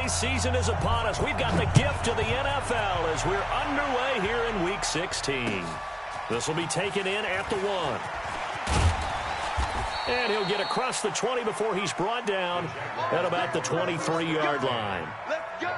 holiday season is upon us. We've got the gift of the NFL as we're underway here in Week 16. This will be taken in at the 1. And he'll get across the 20 before he's brought down at about the 23-yard line. Let's go.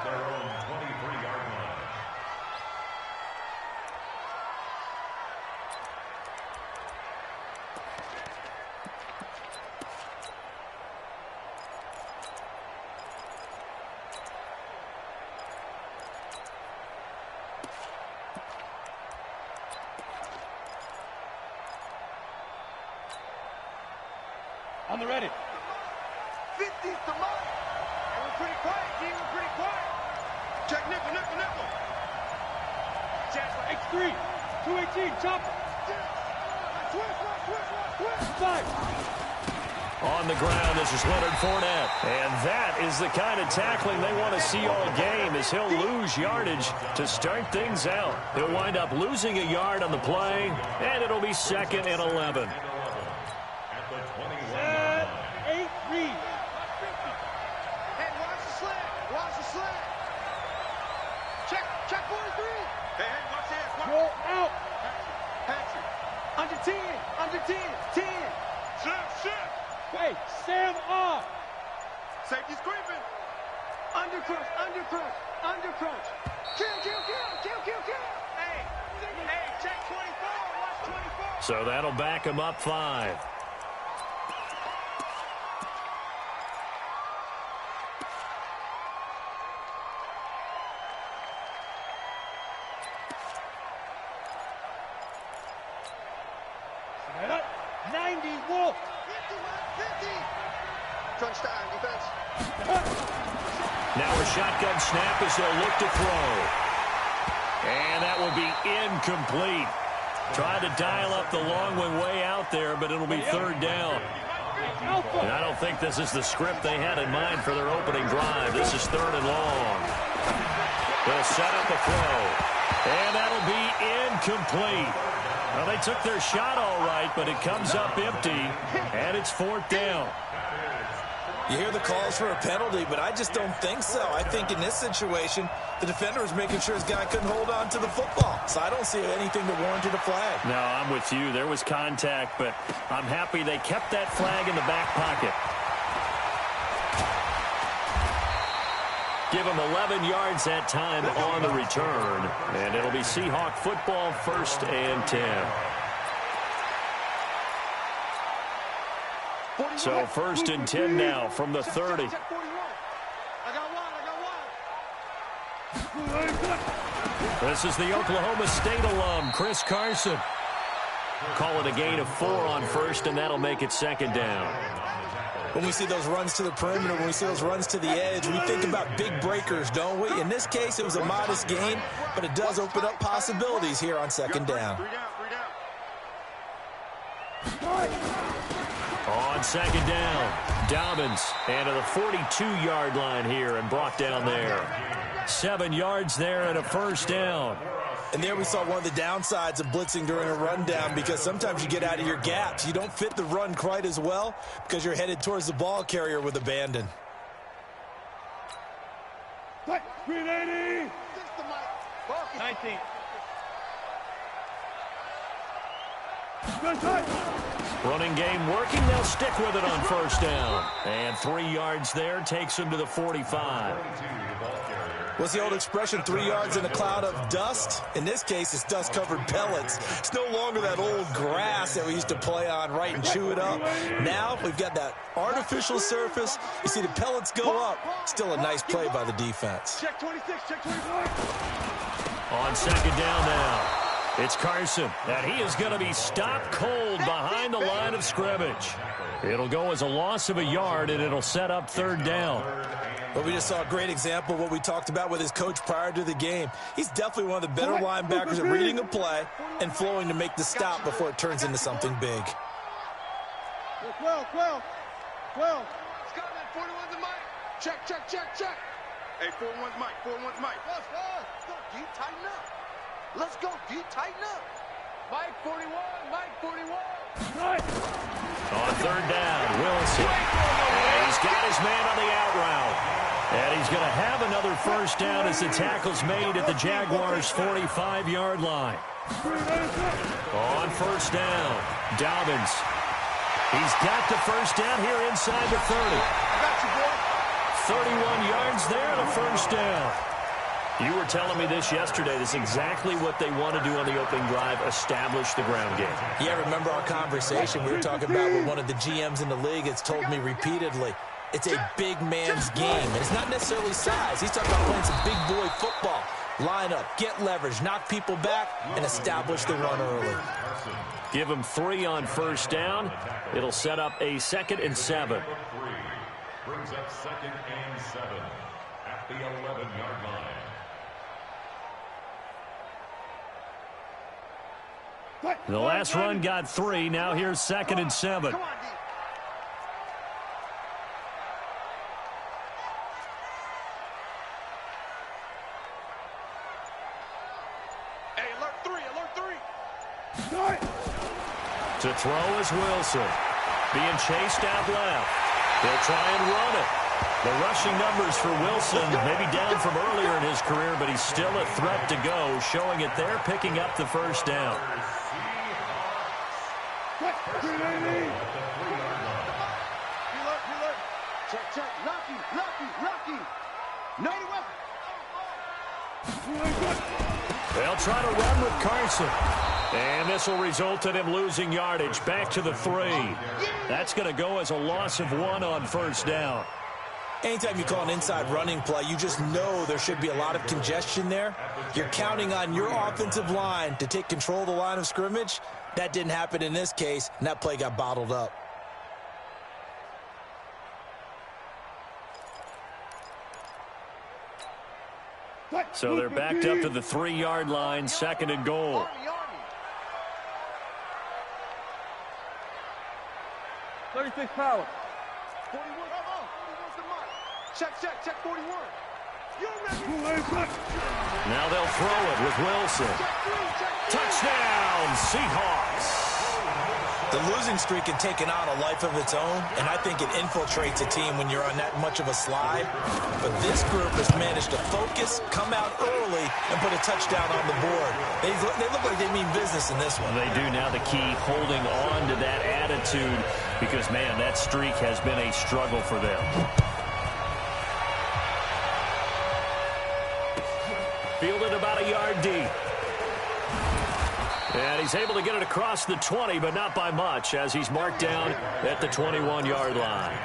On the ready. 50's the mark. And we're pretty quiet, G. We're pretty quiet. Check nickel, nickel, nickel. Jags X3. 218. Chopper. Twist. 5. On the ground, this is Leonard Fournette. And that is the kind of tackling they want to see all game, as he'll lose yardage to start things out. He'll wind up losing a yard on the play, and it'll be 2nd and 11. Check 43. Hey, watch this. Roll out. Patrick. Under 10. Under 10. 10. Shift. Hey, Sam off. Safety's creeping. Under crunch. Kill. Hey, check 24. Watch 24. So that'll back him up 5. Wolf. 50. Crunch time, defense. Now a shotgun snap as they'll look to throw. And that will be incomplete. Trying to dial up the long one way out there, but it'll be 3rd down. And I don't think this is the script they had in mind for their opening drive. This is 3rd and long. They'll set up the throw. And that'll be incomplete. Well, they took their shot all right, but it comes up empty, and it's 4th down. You hear the calls for a penalty, but I just don't think so. I think in this situation, the defender was making sure his guy couldn't hold on to the football. So I don't see anything that warranted a flag. No, I'm with you. There was contact, but I'm happy they kept that flag in the back pocket. Give him 11 yards that time on the return. And it'll be Seahawk football, 1st and 10. So 1st and 10 now from the 30. I got one. This is the Oklahoma State alum, Chris Carson. Call it a gain of 4 on 1st, and that'll make it 2nd down. When we see those runs to the perimeter, when we see those runs to the edge, we think about big breakers, don't we? In this case, it was a modest gain, but it does open up possibilities here on 2nd down. 3 down. On 2nd down, Dobbins, and to the 42-yard line here and brought down there. 7 yards there and a 1st down. And there we saw one of the downsides of blitzing during a rundown, because sometimes you get out of your gaps. You don't fit the run quite as well because you're headed towards the ball carrier with abandon. 380. 19. Running game working. They'll stick with it on 1st down. And 3 yards there takes them to the 45. What's the old expression, 3 yards in a cloud of dust? In this case, it's dust-covered pellets. It's no longer that old grass that we used to play on, right, and chew it up. Now we've got that artificial surface. You see the pellets go up. Still a nice play by the defense. Check 26. Check 24. On 2nd down now. It's Carson, and he is going to be stopped cold behind the line of scrimmage. It'll go as a loss of a yard, and it'll set up 3rd down. But we just saw a great example of what we talked about with his coach prior to the game. He's definitely one of the better linebackers at reading a play and flowing to make the stop before it turns into something big. 12. Scott, that 41's the mic. Check. Hey, 41's mic. Let's go, D. Tighten up. Let's go, D. Tighten up. Mike 41. On 3rd down, Wilson. And he's got his man on the out route. And he's going to have another first down as the tackle's made at the Jaguars' 45-yard line. On first down, Dobbins. He's got the first down here inside the 30. 31 yards there and a first down. You were telling me this yesterday. This is exactly what they want to do on the opening drive, establish the ground game. Yeah, remember our conversation we were talking about with one of the GMs in the league that's told me repeatedly, it's a big man's game. And it's not necessarily size. He's talking about playing some big boy football. Line up, get leverage, knock people back, and establish the run early. Give him 3 on first down. It'll set up a 2nd and 7. Brings up 2nd and 7 at the 11-yard line. The last run got 3. Now here's 2nd and 7. To throw is Wilson. Being chased out left. They'll try and run it. The rushing numbers for Wilson maybe down from earlier in his career, but he's still a threat to go, showing it there, picking up the first down. Check. Lucky. They'll try to run with Carson. And this will result in him losing yardage. Back to the 3. That's going to go as a loss of 1 on first down. Anytime you call an inside running play, you just know there should be a lot of congestion there. You're counting on your offensive line to take control of the line of scrimmage. That didn't happen in this case, and that play got bottled up. So they're backed up to the 3-yard line, 2nd and goal. 36 power. 41. Check 41. Now they'll throw it with Wilson. Touchdown, Seahawks. The losing streak had taken on a life of its own, and I think it infiltrates a team when you're on that much of a slide. But this group has managed to focus, come out early, and put a touchdown on the board. They look like they mean business in this one. They do. Now the key, holding on to that attitude, because, man, that streak has been a struggle for them. Fielded about a yard deep. And he's able to get it across the 20, but not by much, as he's marked down at the 21-yard line.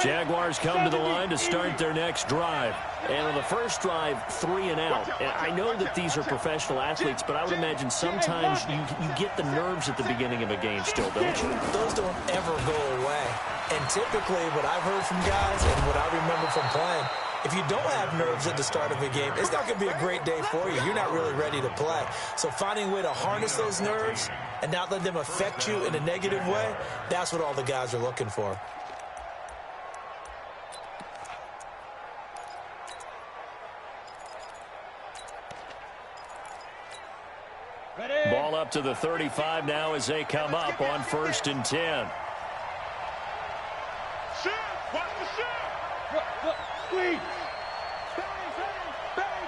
Jaguars come to the line to start their next drive. And on the first drive, 3 and out. And I know that these are professional athletes, but I would imagine sometimes you get the nerves at the beginning of a game still, don't you? Those don't ever go away. And typically what I've heard from guys and what I remember from playing, if you don't have nerves at the start of a game, it's not going to be a great day for you. You're not really ready to play. So finding a way to harness those nerves and not let them affect you in a negative way, that's what all the guys are looking for. Ball up to the 35 now as they come up on 1st and 10. Watch the shot. Squeeze. Bang.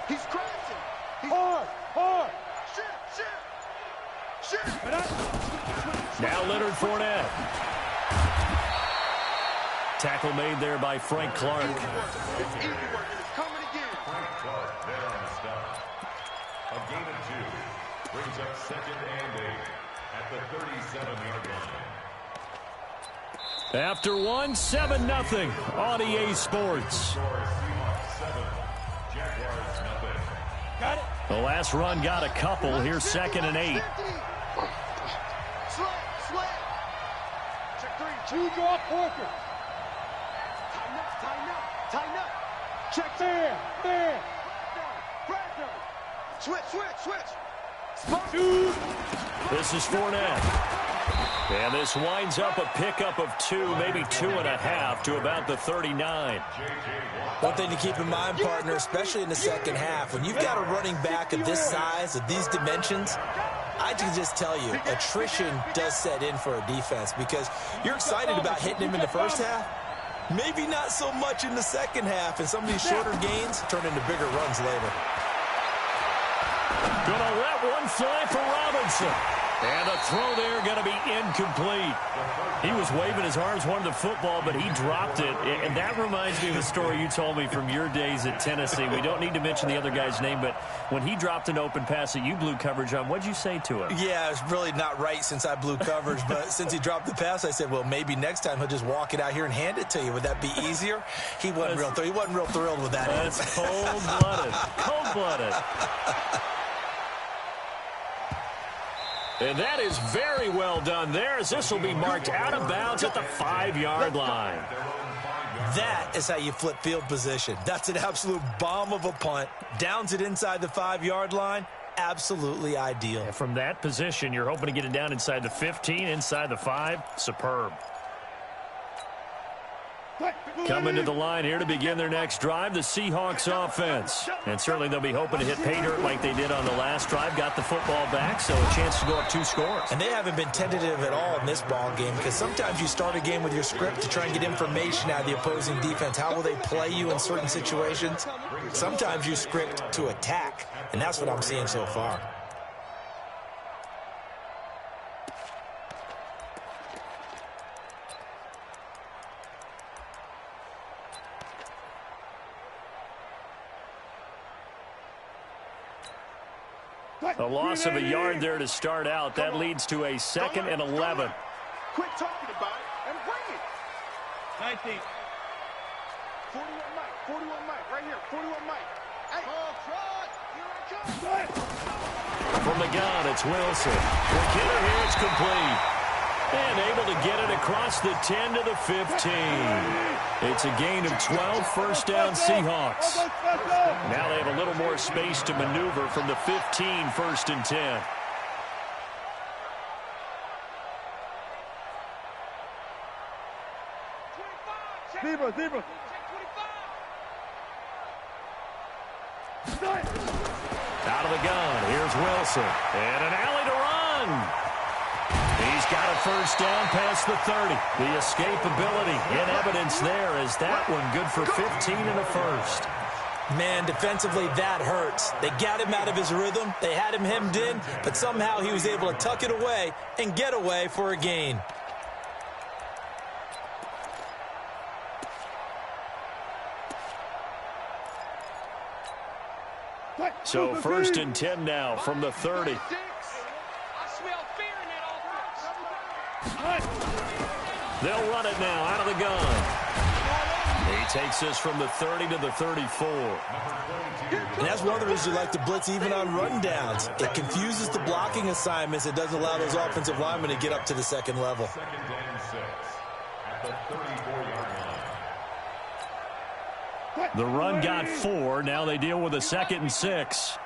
He's crashing. Hard. Shit. Now Leonard Fournette. Tackle made there by Frank Clark. It's easy work, and it's coming again. Frank Clark there on the stop. A gain of 2 brings up 2nd and 8 at the 37-yard line. After 1, 7-0 on EA Sports. Got it. The last run got a couple. Here's 2nd and 8. Slant. Check 3. Two drop Porker. Tighten up. Check There. Switch. Two. This is Fournette. And this winds up a pickup of 2, maybe 2.5 to about the 39. One thing to keep in mind, partner, especially in the second half, when you've got a running back of this size, of these dimensions, I can just tell you, attrition does set in for a defense because you're excited about hitting him in the first half. Maybe not so much in the second half, and some of these shorter gains turn into bigger runs later. Gonna let one fly for Robinson. And the throw there going to be incomplete. He was waving his arms, wanted the football, but he dropped it. And that reminds me of a story you told me from your days at Tennessee. We don't need to mention the other guy's name, but when he dropped an open pass that you blew coverage on, what'd you say to him? Yeah, it's really not right since I blew coverage, but since he dropped the pass, I said, well, maybe next time he'll just walk it out here and hand it to you. Would that be easier? He wasn't real thrilled with that. That's cold-blooded. Cold-blooded. And that is very well done there, as this will be marked out of bounds at the 5-yard line. That is how you flip field position. That's an absolute bomb of a punt. Downs it inside the 5-yard line. Absolutely ideal. And from that position, you're hoping to get it down inside the 15, inside the 5. Superb. Coming to the line here to begin their next drive, the Seahawks offense. And certainly they'll be hoping to hit pay dirt like they did on the last drive. Got the football back, so a chance to go up 2 scores. And they haven't been tentative at all in this ball game because sometimes you start a game with your script to try and get information out of the opposing defense. How will they play you in certain situations? Sometimes you script to attack, and that's what I'm seeing so far. A loss of a yard there to start out. That leads to a 2nd and 11. Quit talking about it and bring it. 19. 41 Mike. 41 Mike. Right here. 41 Mike. Hey. Here I come. From the gun, it's Wilson. The killer here, it's complete. And able to get it across the 10 to the 15. It's a gain of 12, first down Seahawks. Now they have a little more space to maneuver from the 15, 1st and 10. Zebra. Out of the gun, here's Wilson. And an alley to run. He's got a first down past the 30. The escapability in evidence there is that one good for 15 and a first. Man, defensively, that hurts. They got him out of his rhythm. They had him hemmed in, but somehow he was able to tuck it away and get away for a gain. So 1st and 10 now from the 30. They'll run it now out of the gun. He takes this from the 30 to the 34. And that's one of the reasons you like to blitz even on rundowns. It confuses the blocking assignments. It doesn't allow those offensive linemen to get up to the 2nd level. 2nd and 6 at the 34-yard line. The run got 4. Now they deal with a 2nd and 6.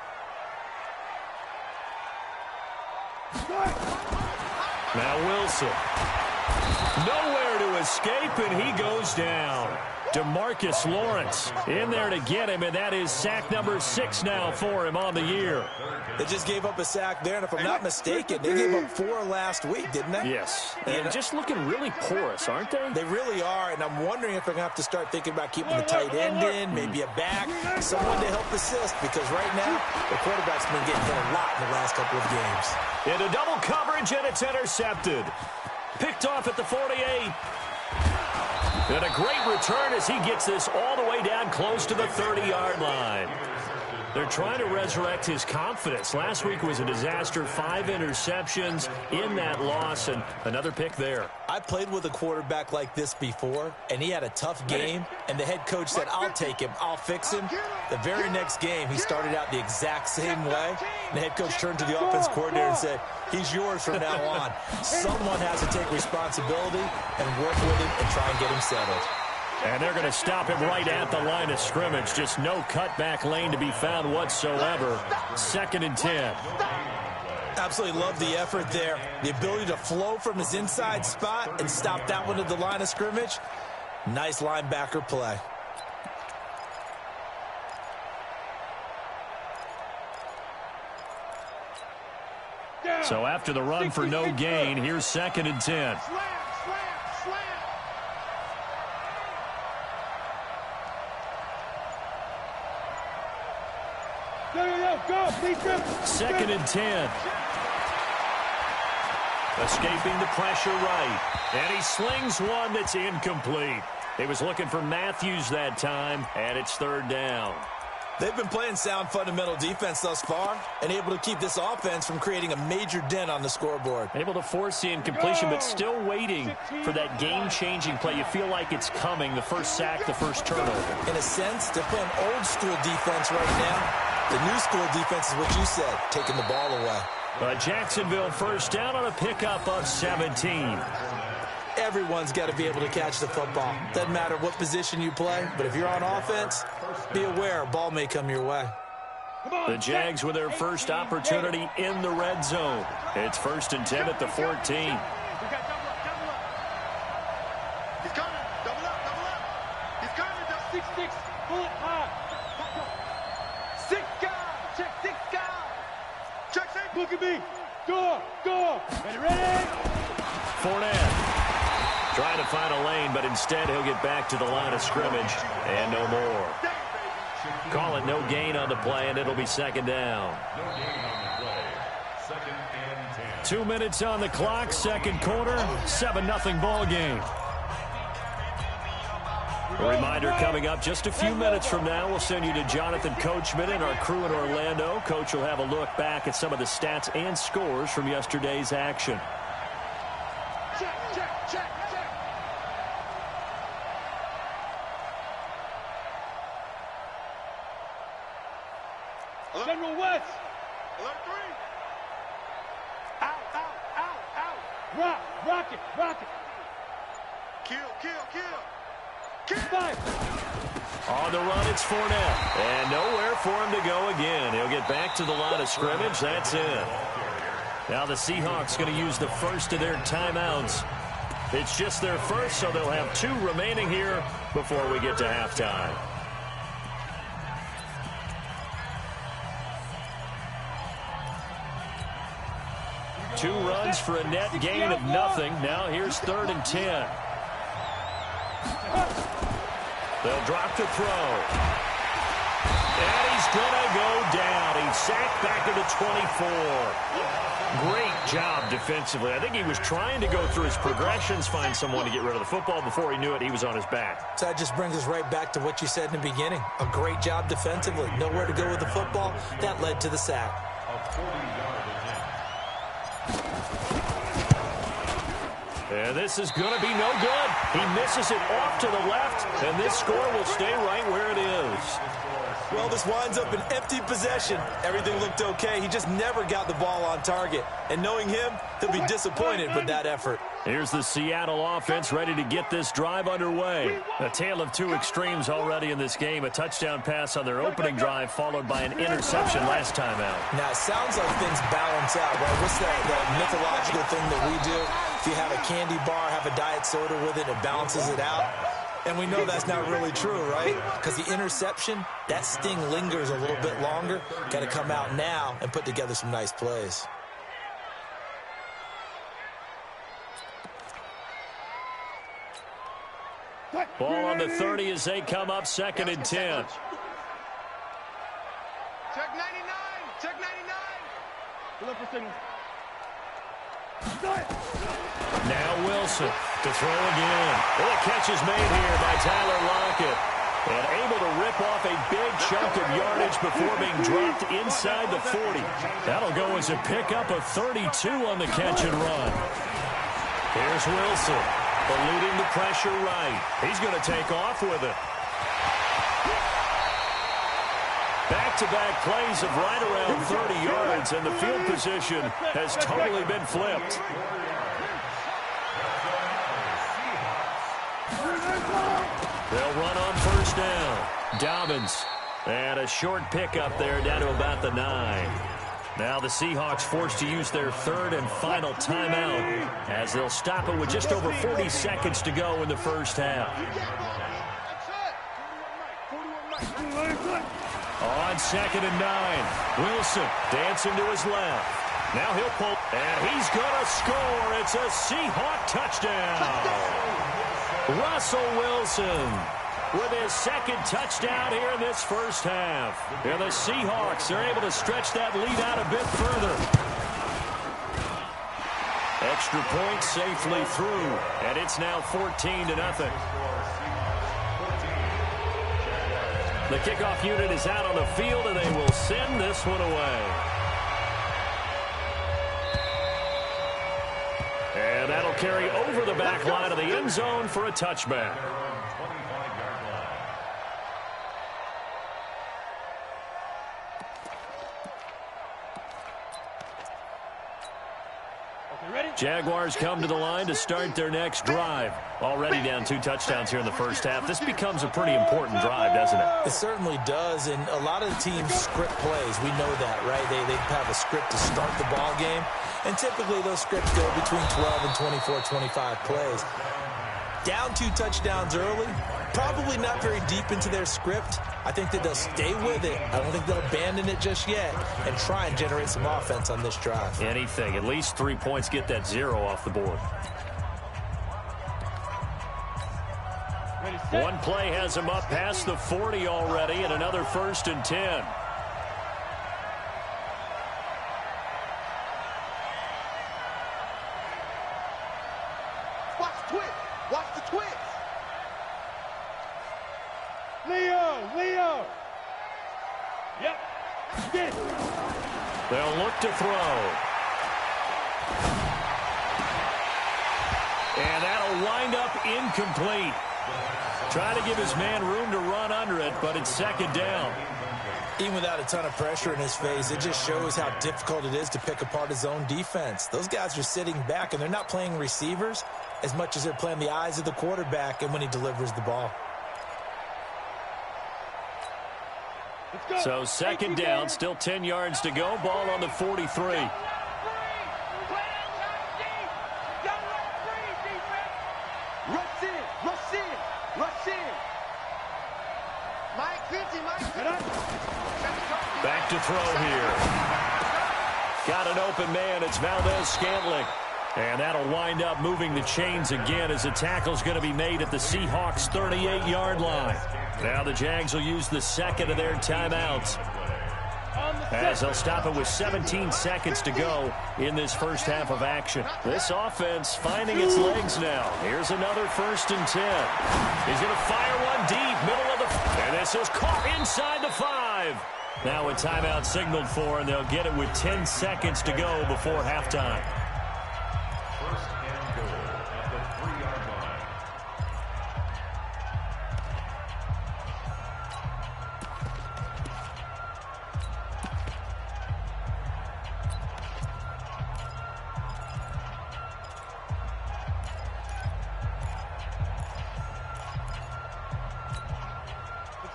Now Wilson. Nowhere to escape, and he goes down. DeMarcus Lawrence in there to get him, and that is sack number 6 now for him on the year. They just gave up a sack there, and if I'm not mistaken, they gave up 4 last week, didn't they? Yes, and just looking really porous, aren't they? They really are, and I'm wondering if they're going to have to start thinking about keeping the tight end in, maybe a back, someone to help assist, because right now, the quarterback's been getting hit a lot in the last couple of games. Into double coverage, and it's intercepted. Picked off at the 48. And a great return as he gets this all the way down close to the 30-yard line. They're trying to resurrect his confidence. Last week was a disaster. 5 interceptions in that loss, and another pick there. I played with a quarterback like this before, and he had a tough game, and the head coach said, I'll take him, I'll fix him. The very next game, he started out the exact same way. And the head coach turned to the offense coordinator and said, he's yours from now on. Someone has to take responsibility and work with him and try and get him settled. And they're going to stop him right at the line of scrimmage. Just no cutback lane to be found whatsoever. 2nd and 10. Absolutely love the effort there. The ability to flow from his inside spot and stop that one at the line of scrimmage. Nice linebacker play. So after the run for no gain, here's 2nd and 10. Go, 2nd and 10. Escaping the pressure right. And he slings one that's incomplete. He was looking for Matthews that time, and it's 3rd down. They've been playing sound fundamental defense thus far and able to keep this offense from creating a major dent on the scoreboard. Able to force the incompletion, but still waiting for that game-changing play. You feel like it's coming, the first sack, the first turnover. In a sense, they're playing old-school defense right now. The new school defense is what you said, taking the ball away. Jacksonville first down on a pickup of 17. Everyone's got to be able to catch the football. Doesn't matter what position you play, but if you're on offense, be aware a ball may come your way. The Jags with their first opportunity in the red zone. It's 1st and 10 at the 14. He's coming. Double up. He's coming. 6-6. Pull it high. 6 guys. Check 6 guys. Check 6. Look at me. Go. Ready? Fournette trying to find a lane, but instead he'll get back to the line of scrimmage and no more. Call it no gain on the play, and it'll be 2nd down. No gain on the play. 2nd and 10. 2 minutes on the clock, 2nd quarter, 7-0 ball game. A reminder coming up just a few minutes from now. We'll send you to Jonathan Coachman and our crew in Orlando. Coach will have a look back at some of the stats and scores from yesterday's action. Check. General West. Alert 3. Out. Rock it. Kill. Fire. On the run, it's Fournette. And nowhere for him to go again. He'll get back to the line of scrimmage. That's it. Now the Seahawks going to use the first of their timeouts. It's just their first, so they'll have 2 remaining here before we get to halftime. Two runs for a net gain of nothing. Now here's 3rd and 10. They'll drop to throw. And he's going to go down. He's sacked back at the 24. Great job defensively. I think he was trying to go through his progressions, find someone to get rid of the football. Before he knew it, he was on his back. So that just brings us right back to what you said in the beginning. A great job defensively. Nowhere to go with the football. That led to the sack. A 40-yard attempt. And this is going to be no good. He misses it off to the left, and this score will stay right where it is. Well, this winds up an empty possession. Everything looked okay. He just never got the ball on target. And knowing him, he'll be disappointed with that effort. Here's the Seattle offense ready to get this drive underway. A tale of 2 extremes already in this game. A touchdown pass on their opening drive, followed by an interception last time out. Now, it sounds like things balance out, right? What's that mythological thing that we do? If you have a candy bar, have a diet soda with it, it balances it out. And we know that's not really true, right? Because the interception, that sting lingers a little bit longer. Got to come out now and put together some nice plays. Ball on the 30 as they come up 2nd and 10. Check 99. Check 99. Look for signal. Now Wilson to throw again. Well, the catch is made here by Tyler Lockett. And able to rip off a big chunk of yardage before being dropped inside the 40. That'll go as a pickup of 32 on the catch and run. Here's Wilson, eluding the pressure right. He's going to take off with it. Back-to-back plays of right around 30 yards, and the field position has totally been flipped. They'll run on first down. Dobbins. And a short pickup there down to about the 9. Now the Seahawks forced to use their 3rd and final timeout as they'll stop it with just over 40 seconds to go in the first half. On 2nd and 9. Wilson dancing to his left. Now he'll pull, and he's going to score. It's a Seahawk touchdown. Russell Wilson with his second touchdown here in this first half. And the Seahawks are able to stretch that lead out a bit further. Extra point safely through, and it's now 14-0. The kickoff unit is out on the field, and they will send this one away. And that'll carry over the back line of the end zone for a touchback. Jaguars come to the line to start their next drive. Already down 2 touchdowns here in the first half. This becomes a pretty important drive, doesn't it? It certainly does, and a lot of the teams script plays. We know that, right? They have a script to start the ball game, and typically those scripts go between 12 and 24, 25 plays. Down 2 touchdowns early, probably not very deep into their script. I think that they'll stay with it. I don't think they'll abandon it just yet and try and generate some offense on this drive. Anything. At least 3 points, get that 0 off the board. One play has him up past the 40 already, and another 1st and 10. Watch the twist. Watch the twist. Leo. Yep. Get. They'll look to throw. And that'll wind up incomplete. Trying to give his man room to run under it, but it's 2nd down. Even without a ton of pressure in his face, it just shows how difficult it is to pick apart his own defense. Those guys are sitting back, and they're not playing receivers as much as they're playing the eyes of the quarterback and when he delivers the ball. So 2nd down, still 10 yards to go. Ball on the 43. Back to throw here. Got an open man. It's Valdez-Scantling. And that'll wind up moving the chains again as the tackle's going to be made at the Seahawks' 38-yard line. Now the Jags will use the 2nd of their timeouts, as they'll stop it with 17 seconds to go in this first half of action. This offense finding its legs now. Here's another 1st and 10. He's going to fire one deep, middle of the... And this is caught inside the 5. Now a timeout signaled for, and they'll get it with 10 seconds to go before halftime. 1st and goal at the 3-yard line.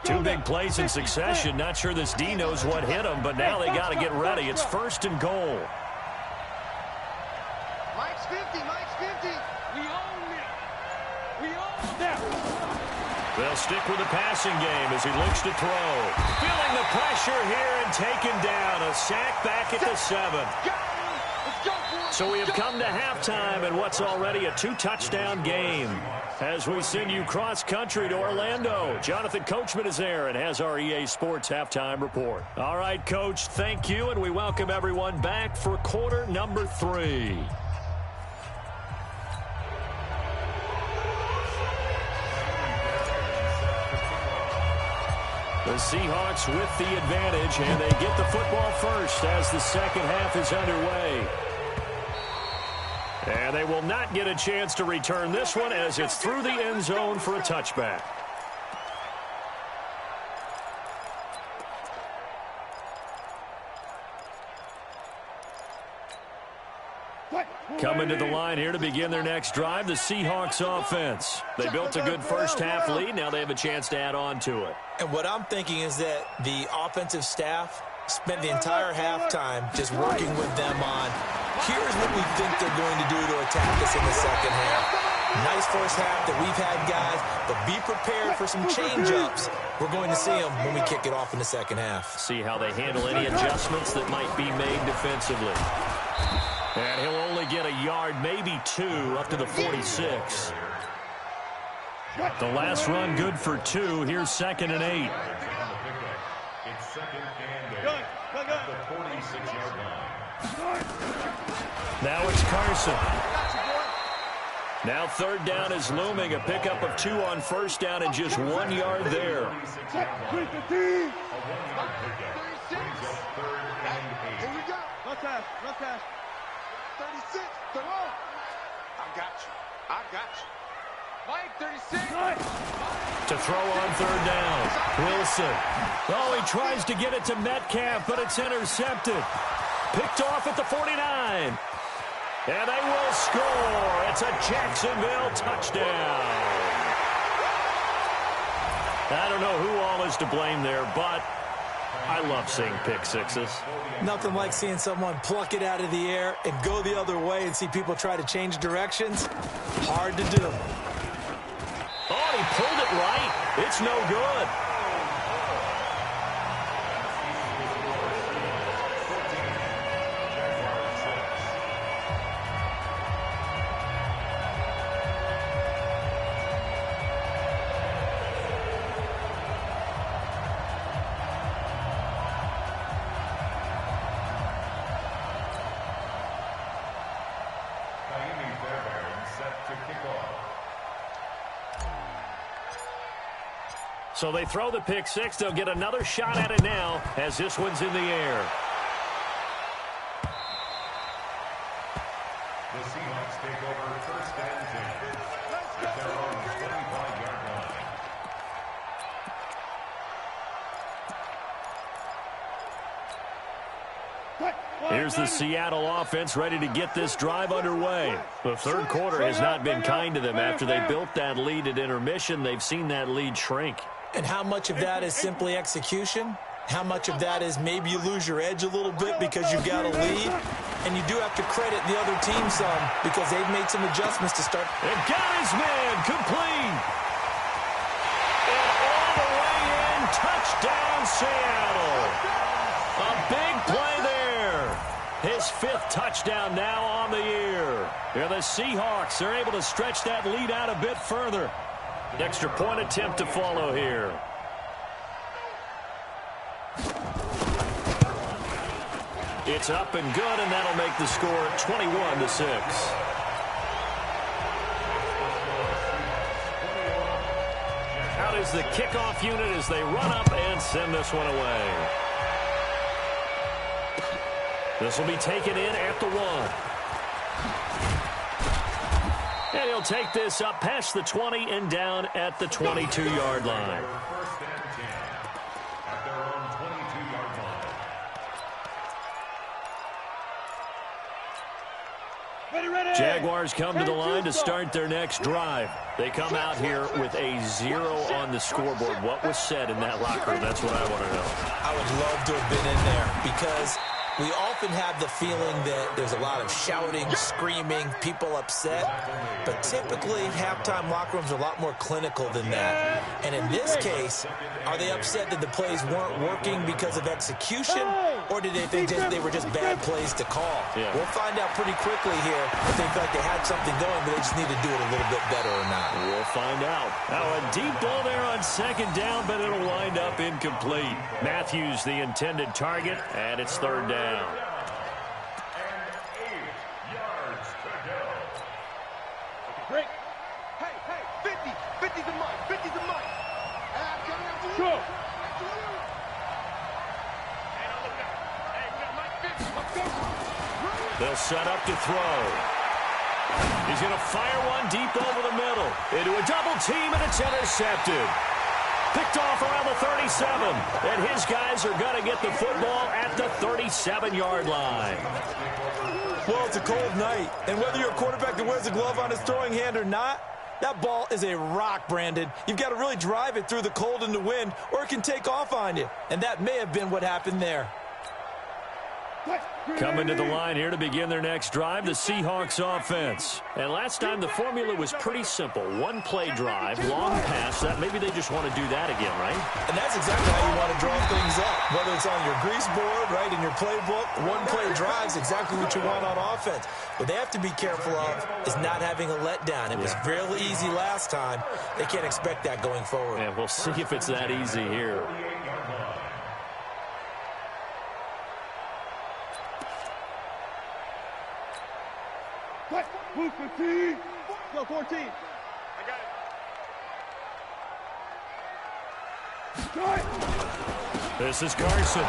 Two big plays in succession. Not sure this D knows what hit him, but now they got to get ready. It's 1st and goal. Mike's 50. We own it. They'll stick with the passing game as he looks to throw. Feeling the pressure here and taken down. A sack back at the 7. So we have come to halftime in what's already a 2-touchdown game. As we send you cross-country to Orlando, Jonathan Coachman is there and has our EA Sports halftime report. All right, Coach, thank you, and we welcome everyone back for quarter number 3. The Seahawks with the advantage, and they get the football first as the second half is underway. And they will not get a chance to return this one as it's through the end zone for a touchback. Coming to the line here to begin their next drive, the Seahawks offense. They built a good first half lead. Now they have a chance to add on to it. And what I'm thinking is that the offensive staff spent the entire halftime just working with them on, here's what we think they're going to do to attack us in the second half. Nice first half that we've had, guys, but be prepared for some change-ups. We're going to see them when we kick it off in the second half. See how they handle any adjustments that might be made defensively. And he'll only get a yard, maybe 2, up to the 46. The last run good for 2. Here's 2nd and 8. It's 2nd and 8 at the 46-yard line. Now it's Carson. Now 3rd down is looming. A pickup of 2 on 1st down and just 1 yard there. A 1-yard pickup brings up 3rd and 8. Here we go. No pass. 36. Come on. I got you. Mike, 36. To throw on 3rd down. Wilson. Oh, he tries to get it to Metcalf, but it's intercepted. Picked off at the 49. And they will score. It's a Jacksonville touchdown. I don't know who all is to blame there, but I love seeing pick sixes. Nothing like seeing someone pluck it out of the air and go the other way and see people try to change directions. Hard to do. Oh, he pulled it right. It's no good. So they throw the pick six. They'll get another shot at it now as this one's in the air. The Seahawks take over 1st and 10 at their own 25-yard line. Here's the Seattle offense ready to get this drive underway. The 3rd quarter has not been kind to them. After they built that lead at intermission, they've seen that lead shrink. And how much of that is simply execution? How much of that is maybe you lose your edge a little bit because you've got a lead? And you do have to credit the other team some because they've made some adjustments to start. And got his man complete. And all the way in, touchdown Seattle. A big play there. His 5th touchdown now on the year. They're the Seahawks. They're able to stretch that lead out a bit further. Extra point attempt to follow here. It's up and good, and that'll make the score 21-6. Out is the kickoff unit as they run up and send this one away. This will be taken in at the 1. And he'll take this up past the 20 and down at the 22-yard line. 1st and 10 at their own 22-yard line. Ready. Jaguars come to the line to start their next drive. They come out here with a 0 on the scoreboard. What was said in that locker room? That's what I want to know. I would love to have been in there because we often have the feeling that there's a lot of shouting, screaming, people upset. But typically, halftime locker rooms are a lot more clinical than that. And in this case, are they upset that the plays weren't working because of execution? Or did they think they were just bad plays to call? Yeah. We'll find out pretty quickly here if they feel like they had something going, but they just need to do it a little bit better or not. We'll find out. Now a deep ball there on 2nd down, but it'll wind up incomplete. Matthews the intended target, and it's 3rd down. And 8 yards to go. Break. Hey, 50 to Mike, 50 to Mike. Hey, I'm coming after you. Go. After you. Hey, now look out. Hey, we got Mike 50. Let's go. They'll set up to throw. He's going to fire one deep over the middle. Into a double team, and it's intercepted. Picked off around the 37. And his guys are going to get the football at the 37-yard line. Well, it's a cold night, and whether you're a quarterback that wears a glove on his throwing hand or not, that ball is a rock, Brandon. You've got to really drive it through the cold and the wind, or it can take off on you. And that may have been what happened there. Coming to the line here to begin their next drive, the Seahawks offense. And last time the formula was pretty simple. One play drive, long pass. That maybe they just want to do that again, right? And that's exactly how you want to draw things up. Whether it's on your grease board, right, in your playbook, one play drive is exactly what you want on offense. What they have to be careful of is not having a letdown. It was fairly easy last time. They can't expect that going forward. And we'll see if it's that easy here. Move 15. Go 14. I got it. This is Carson.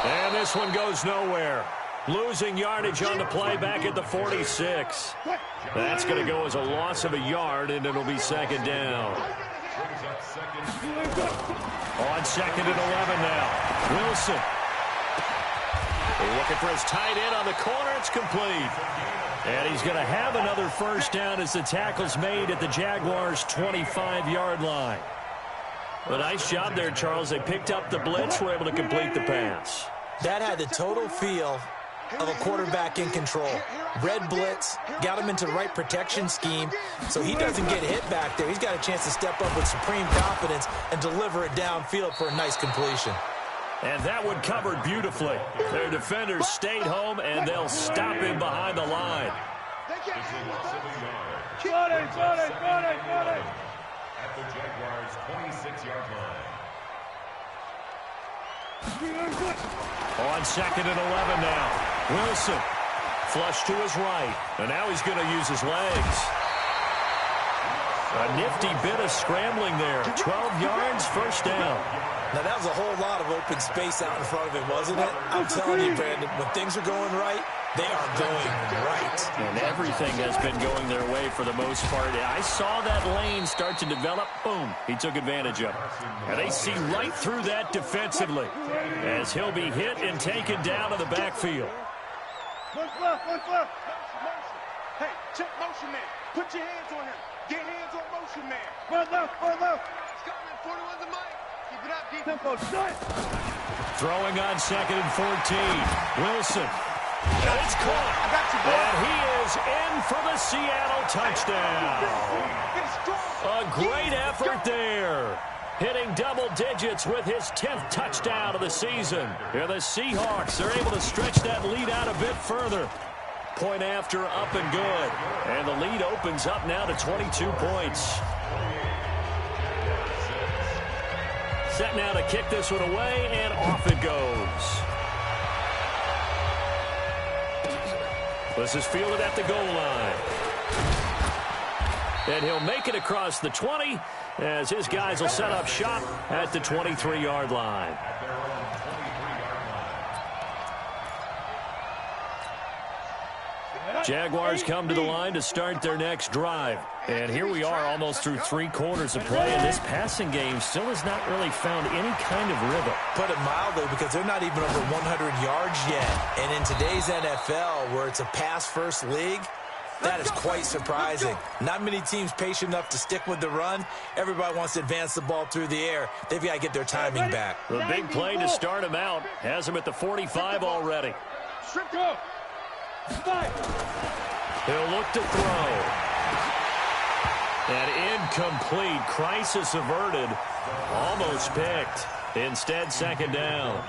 And this one goes nowhere. Losing yardage on the play back at the 46. That's going to go as a loss of a yard, and it'll be second down. On second and 11 now. Wilson. Looking for his tight end on the corner. It's complete. And he's going to have another first down as the tackle's made at the Jaguars' 25-yard line. A nice job there, Charles. They picked up the blitz, were able to complete the pass. That had the total feel of a quarterback in control. Red blitz, got him into the right protection scheme, so he doesn't get hit back there. He's got a chance to step up with supreme confidence and deliver it downfield for a nice completion. And that one covered beautifully. Their defenders stayed home, and they'll stop him behind the line. Got it. At the Jaguars' 26-yard line. On second and 11 now. Wilson, flush to his right. And now he's going to use his legs. A nifty bit of scrambling there. 12 yards, first down. Now, that was a whole lot of open space out in front of him, wasn't it? I'm telling you, Brandon, when things are going right, they are going right. And everything has been going their way for the most part. I saw that lane start to develop. Boom. He took advantage of it. And they see right through that defensively as he'll be hit and taken down to the backfield. One left. Hey, check motion man. Put your hands on him. Get hands on motion man. One left. Scotland, 41's the mic. Keep it up, keep it Tempo, shut. Throwing on second and 14. Wilson. And it's caught. And he is in for the Seattle touchdown. A great effort there. Hitting double digits with his 10th touchdown of the season. Here the Seahawks are able to stretch that lead out a bit further. Point after, up and good. And the lead opens up now to 22 points. Set now to kick this one away, and off it goes. This is fielded at the goal line. And he'll make it across the 20 as his guys will set up shop at the 23-yard line. Jaguars come to the line to start their next drive. And here we are almost through 3 quarters of play, and this passing game still has not really found any kind of rhythm. Put it mildly, because they're not even over 100 yards yet. And in today's NFL, where it's a pass-first league, that is quite surprising. Not many teams patient enough to stick with the run. Everybody wants to advance the ball through the air. They've got to get their timing back. The big play to start him out has him at the 45 already. He'll look to throw. And incomplete. Crisis averted. Almost picked. Instead, second down.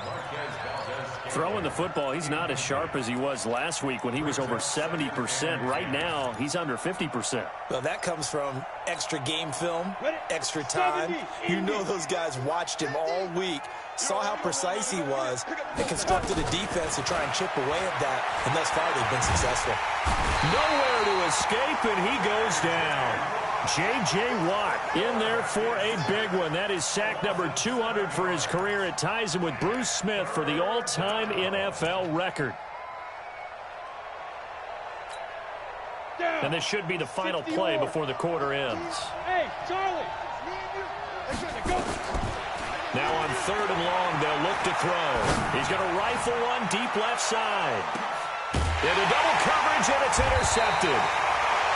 Throwing the football, he's not as sharp as he was last week when he was over 70%. Right now, he's under 50%. Well, that comes from extra game film, extra time. You know those guys watched him all week, saw how precise he was, and constructed a defense to try and chip away at that, and thus far they've been successful. Nowhere to escape, and he goes down. J.J. Watt in there for a big one. That is sack number 200 for his career. It ties him with Bruce Smith for the all-time NFL record. And this should be the final play before the quarter ends. Hey, Charlie. Now on third and long, they'll look to throw. He's going to rifle one deep left side. Into double coverage, and it's intercepted.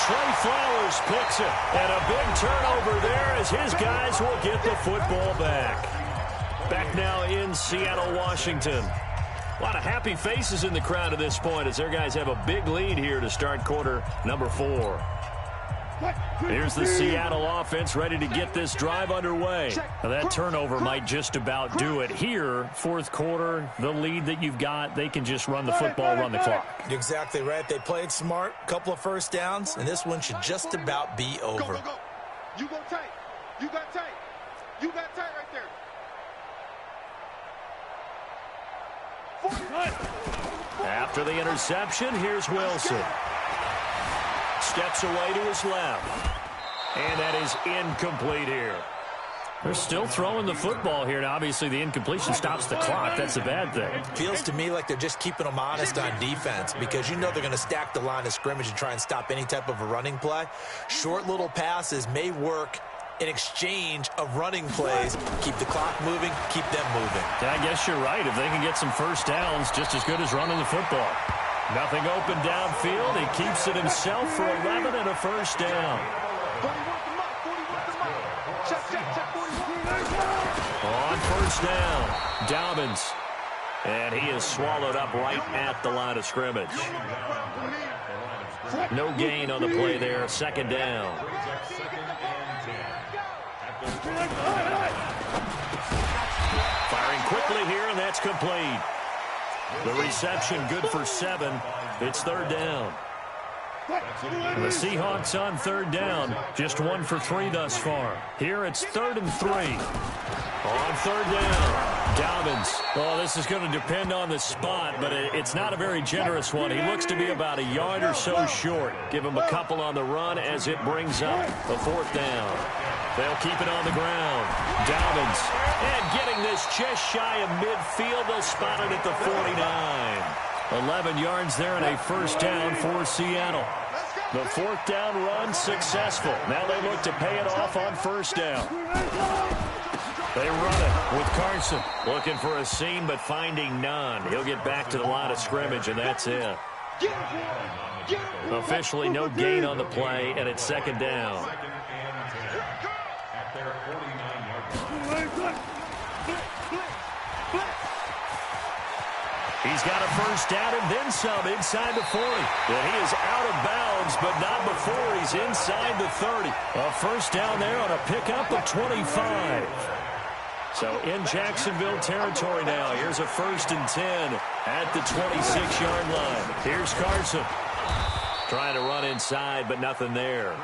Trey Flowers picks it, and a big turnover there as his guys will get the football back. Back now in Seattle, Washington. A lot of happy faces in the crowd at this point as their guys have a big lead here to start quarter number 4. Here's the Seattle offense ready to get this drive underway. Now that turnover might just about do it. Here, fourth quarter, the lead that you've got, they can just run the football, run the clock. You're exactly right. They played smart, couple of first downs, and this one should just about be over. Go, go, go. You go tight. You got tight. You got tight right there. After the interception, here's Wilson. Steps away to his left. And that is incomplete here. They're still throwing the football here. Now, obviously, the incompletion stops the clock. That's a bad thing. Feels to me like they're just keeping them honest on defense because you know they're going to stack the line of scrimmage and try and stop any type of a running play. Short little passes may work in exchange of running plays. Keep the clock moving, keep them moving. I guess you're right. If they can get some first downs, just as good as running the football. Nothing open downfield. He keeps it himself for 11 and a first down. On first down, Dobbins. And he is swallowed up right at the line of scrimmage. No gain on the play there. Second down. Firing quickly here, and that's complete. The reception good for 7. It's third down. The Seahawks on third down. Just 1 for 3 thus far. Here it's 3rd and 3. On third down, Dobbins. Oh, this is going to depend on the spot, but it's not a very generous one. He looks to be about a yard or so short. Give him a couple on the run as it brings up the 4th down. They'll keep it on the ground. Dobbins. And getting this just shy of midfield. They'll spot it at the 49. 11 yards there and a first down for Seattle. The 4th down run successful. Now they look to pay it off on first down. They run it with Carson. Looking for a seam but finding none. He'll get back to the line of scrimmage and that's it. Officially no gain on the play and it's second down. He's got a first down and then some inside the 40. And he is out of bounds, but not before he's inside the 30. A first down there on a pickup of 25. So in Jacksonville territory now. Here's a 1st and 10 at the 26-yard line. Here's Carson. Trying to run inside, but nothing there.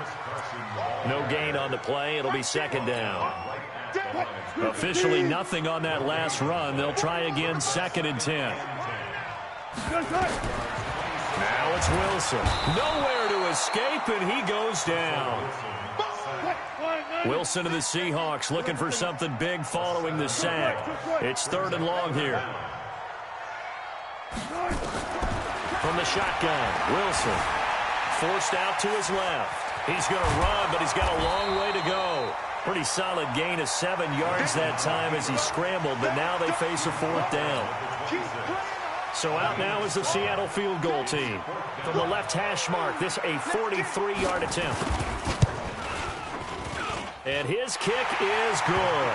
No gain on the play. It'll be second down. Officially nothing on that last run. They'll try again, 2nd and 10. Now it's Wilson. Nowhere to escape, and he goes down. Wilson to the Seahawks looking for something big following the sack. It's 3rd and long here. From the shotgun, Wilson forced out to his left. He's going to run, but he's got a long way to go. Pretty solid gain of 7 yards that time as he scrambled, but now they face a 4th down. So out now is the Seattle field goal team. From the left hash mark, this a 43-yard attempt. And his kick is good.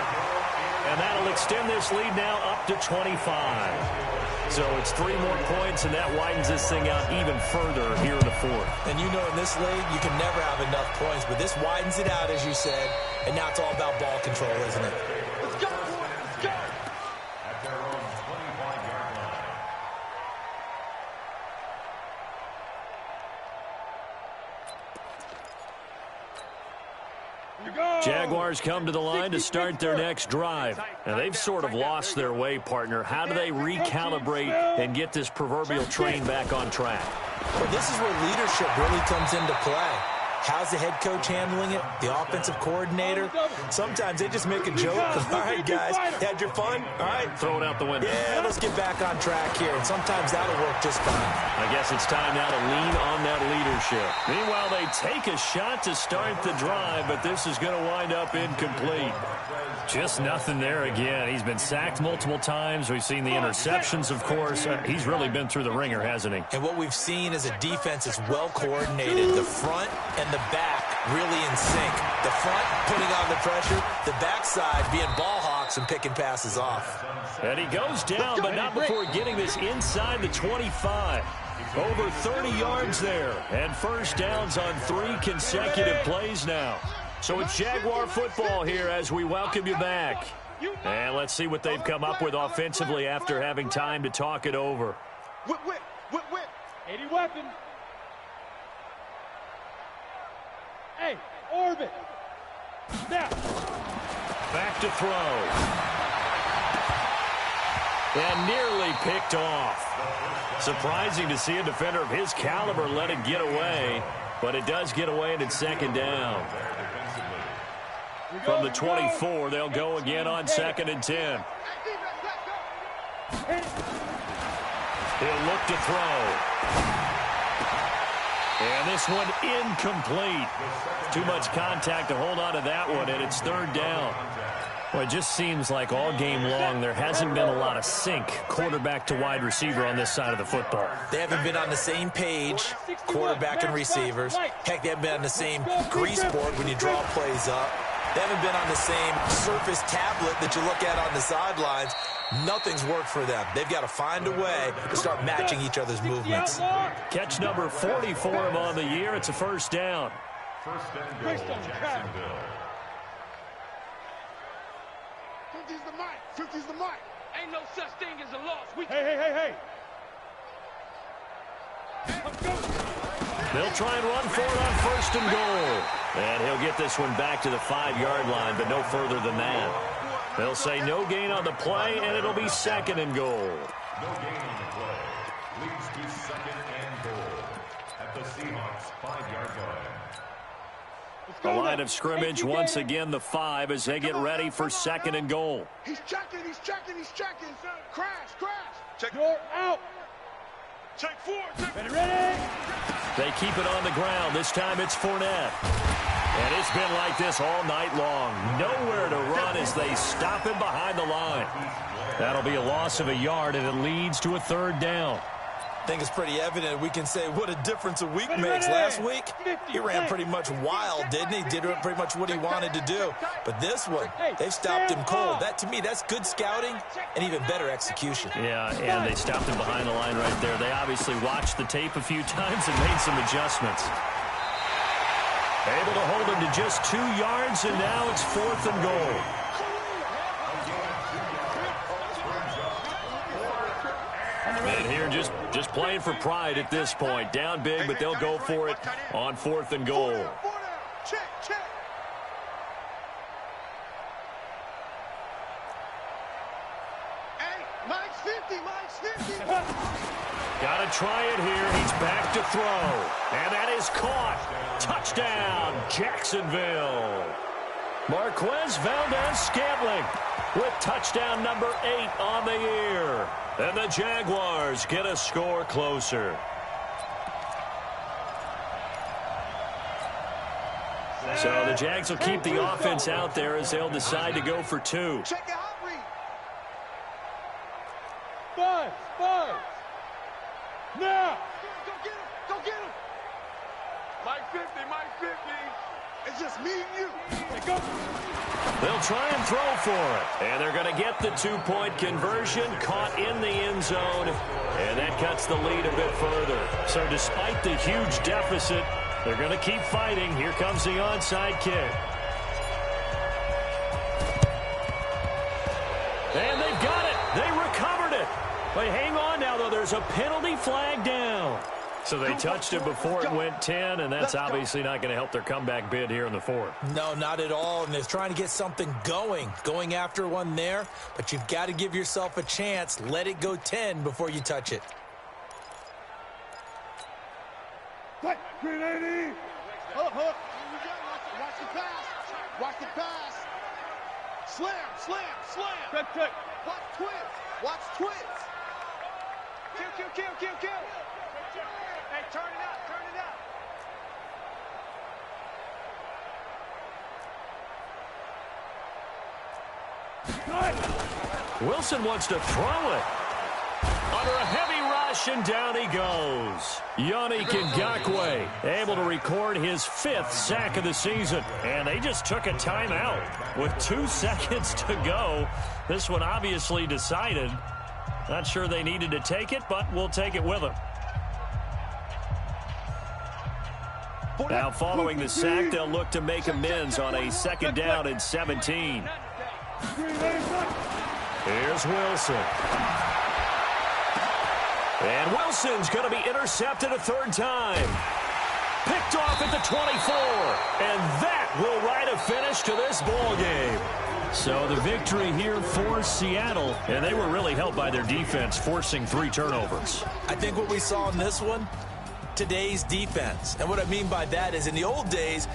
And that'll extend this lead now up to 25. So it's 3 more points, and that widens this thing out even further here in the 4th. And you know in this league, you can never have enough points, but this widens it out, as you said, and now it's all about ball control, isn't it? Let's go, let's go. At their own 25-yard line. Jaguars come to the line to start their next drive. Now, they've sort of lost their way, partner. How do they recalibrate and get this proverbial train back on track? Well, this is where leadership really comes into play. How's the head coach handling it? The offensive coordinator? Sometimes they just make a joke. All right, guys, had your fun? All right. Throw it out the window. Yeah, let's get back on track here. And sometimes that'll work just fine. I guess it's time now to lean on that leadership. Meanwhile, they take a shot to start the drive, but this is going to wind up incomplete. Just nothing there again. He's been sacked multiple times. We've seen the interceptions, of course. He's really been through the ringer, hasn't he? And what we've seen is a defense that's well coordinated. The front and the back really in sync. The front putting on the pressure, the backside being ball hawks and picking passes off. And he goes down, but not before getting this inside the 25. Over 30 yards there, and first downs on 3 consecutive plays now. So it's Jaguar football here as we welcome you back. And let's see what they've come up with offensively after having time to talk it over. Whip, whip, whip, whip. 80 weapon. Hey, orbit. Snap. Back to throw. And nearly picked off. Surprising to see a defender of his caliber let it get away, but it does get away and it's second down. From the 24, they'll go again on 2nd and 10. He'll look to throw. And this one incomplete. Too much contact to hold on to that one, and it's 3rd down. Well, it just seems like all game long there hasn't been a lot of sync quarterback to wide receiver on this side of the football. They haven't been on the same page, quarterback and receivers. Heck, they haven't been on the same grease board when you draw plays up. They haven't been on the same surface tablet that you look at on the sidelines. Nothing's worked for them. They've got to find a way to start matching each other's movements. Catch number 40 for him on the year. It's a first down. First and goal, Jacksonville. 50's the mic. 50's the mic. Ain't no such thing as a loss. Hey. Let's go. They'll try and run for it on 1st and goal. And he'll get this one back to the 5-yard line, but no further than that. They'll say no gain on the play, and it'll be 2nd and goal. No gain on the play. Leads to 2nd and goal at the Seahawks 5-yard line. The line of scrimmage, once again, the 5 as they get ready for 2nd and goal. He's checking. Crash. Check. You're out. Check 4. Ready. They keep it on the ground. This time it's Fournette. And it's been like this all night long. Nowhere to run as they stop him behind the line. That'll be a loss of a yard, and it leads to a 3rd down. I think it's pretty evident. We can say what a difference a week makes. Last week, he ran pretty much wild, didn't he? Did pretty much what he wanted to do. But this one, they've stopped him cold. That, to me, that's good scouting and even better execution. Yeah, and they stopped him behind the line right there. They obviously watched the tape a few times and made some adjustments. Able to hold him to just 2 yards, and now it's 4th and goal. And here just playing for pride at this point. Down big, but they'll go for it on 4th and goal. Check. Hey, Mike's 50. Got to try it here. He's back to throw. And that is caught. Touchdown, Jacksonville. Marquez Valdez-Scantling with touchdown number 8 on the year. And the Jaguars get a score closer. So the Jags will keep the offense out there as they'll decide to go for 2. Check your hot read. 5. Now. Go get him. Mike 50. It's just me and you. Go. They'll try and throw for it. And they're going to get the 2-point conversion, caught in the end zone. And that cuts the lead a bit further. So despite the huge deficit, they're going to keep fighting. Here comes the onside kick. And they've got it. They recovered it. But hang on now, though. There's a penalty flag down. So they touched it before it went 10, and that's obviously not going to help their comeback bid here in the 4th. No, not at all, and they're trying to get something going after one there, but you've got to give yourself a chance. Let it go 10 before you touch it. Cut. 380. Watch the pass. Slam. Check. Watch twins. Kill. Hey, turn it up. Wilson wants to throw it. Under a heavy rush, possession. Down he goes. Yannick Ngakoue able to record his 5th sack of the season. And they just took a timeout with 2 seconds to go. This one obviously decided. Not sure they needed to take it, but we'll take it with them. Now following the sack, they'll look to make amends on a 2nd down and 17. Here's Wilson. And Wilson's going to be intercepted a 3rd time. Picked off at the 24. And that will write a finish to this ball game. So the victory here for Seattle, and they were really helped by their defense, forcing 3 turnovers. I think what we saw in this one, today's defense. And what I mean by that is in the old days,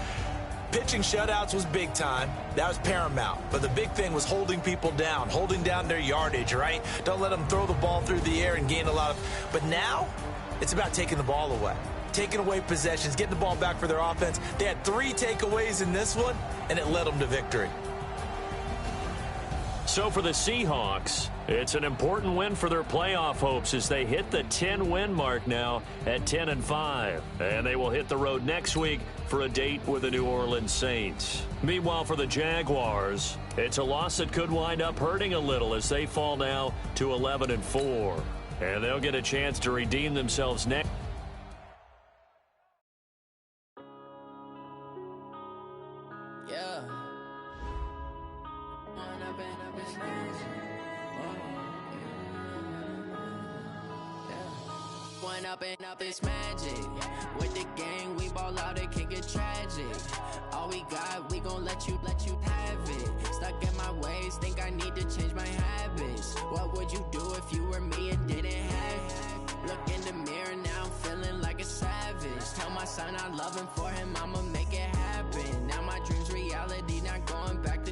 pitching shutouts was big time. That was paramount. But the big thing was holding people down, holding down their yardage, right? Don't let them throw the ball through the air and gain a lot of... But now, it's about taking the ball away. Taking away possessions, getting the ball back for their offense. They had 3 takeaways in this one, and it led them to victory. So for the Seahawks, it's an important win for their playoff hopes as they hit the 10-win mark now at 10-5. And they will hit the road next week for a date with the New Orleans Saints. Meanwhile, for the Jaguars, it's a loss that could wind up hurting a little as they fall now to 11-4. And they'll get a chance to redeem themselves next. Up it's magic. With the gang, we ball out, it can get tragic. All we got, we gon' let you have it. Stuck in my ways, think I need to change my habits. What would you do if you were me and didn't have it? Look in the mirror, now I'm feeling like a savage. Tell my son I love him, for him I'ma make it happen. Now my dream's reality, not going back to.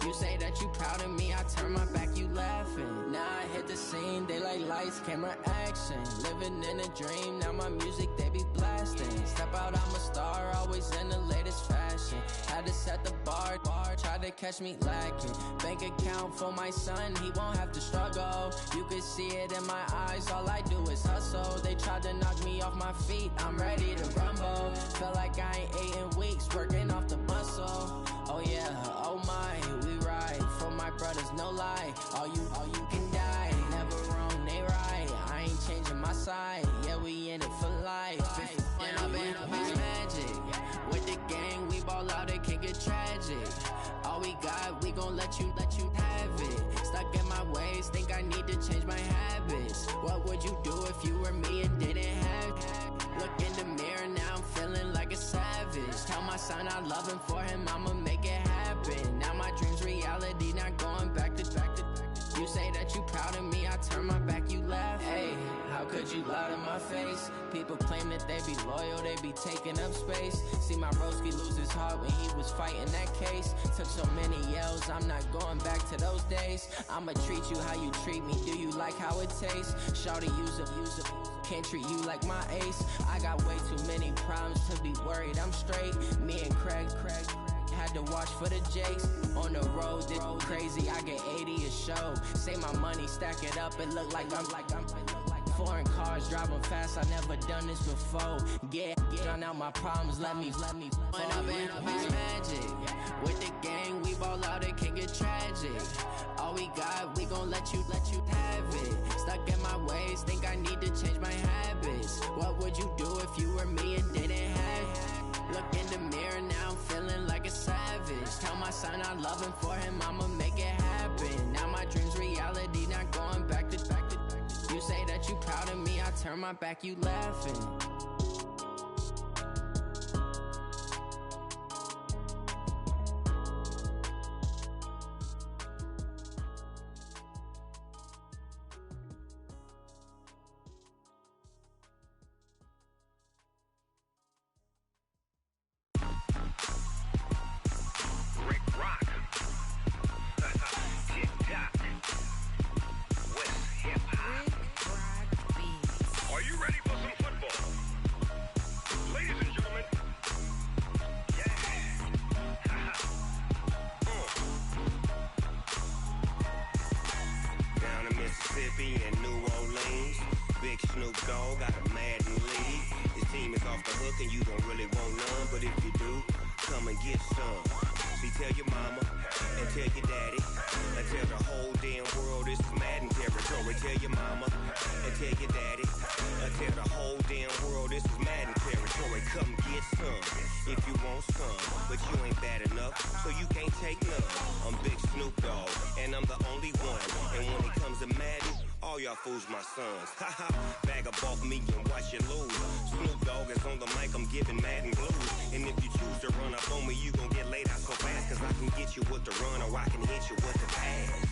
You say that you proud of me, I turn my back, you laughing. Now I hit the scene, they like lights, camera, action. Living in a dream, now my music, they be blasting. Step out, I'm a star, always in the latest fashion. Had to set the bar, tried to catch me lacking. Bank account for my son, he won't have to struggle. You can see it in my eyes, all I do is hustle. They tried to knock me off my feet, I'm ready to rumble. Feel like I ain't ate in weeks, working off the muscle. Oh yeah, oh my, we ride for my brothers, no lie. All you can die, never wrong, they right. I ain't changing my side, yeah, we in it for life. And I've been magic. With the gang, we ball out, it can get tragic. All we got, we gon' let you have it. Stuck in my ways, think I need to change my habits. What would you do if you were me and didn't have it? Look in the mirror, now I'm feeling like a savage. Tell my son I love him, for him I'ma make it happen. Now my dream's reality, not going back to. You say that you proud of me, I turn my back, you laugh. Hey, how could you lie to my face? People claim that they be loyal, they be taking up space. See my broski lose his heart when he was fighting that case. Took so many yells, I'm not going back to those days. I'ma treat you how you treat me, do you like how it tastes? Shawty, use it, can't treat you like my ace. I got way too many problems to be worried, I'm straight. Me and Craig had to watch for the Jakes. On the road, this crazy, I get 80 a show. Say my money, stack it up, it look like I'm foreign cars, driving fast, I never done this before. Drown out my problems, let me When I've been magic. With the gang, we ball out, it can get tragic. All we got, we gon' let you have it. Stuck in my ways, think I need to change my habits. What would you do if you were me and didn't have it? Look in the mirror, now I'm feeling like a savage. Tell my son I love him, for him I'ma make it happen. Now my dream's reality, not going back to. You say that you proud of me, I turn my back, you laughing. Snoop Dogg got a Madden lead. His team is off the hook and you don't really want none, but if you do, come and get some. See, tell your mama and tell your daddy and tell the whole damn world this is Madden territory. Tell your mama and tell your daddy and tell the whole damn world this is Madden territory. Come get some if you want some, but you ain't bad enough, so you can't take none. I'm Big Snoop Dogg and I'm the only one. And when it comes to Madden, all y'all fools my sons. Haha, bag up off me and watch you lose. Snoop Dogg is on the mic, I'm giving Madden blues. And if you choose to run up on me, you gon' get laid out so fast. Cause I can get you with the run or I can hit you with the pass.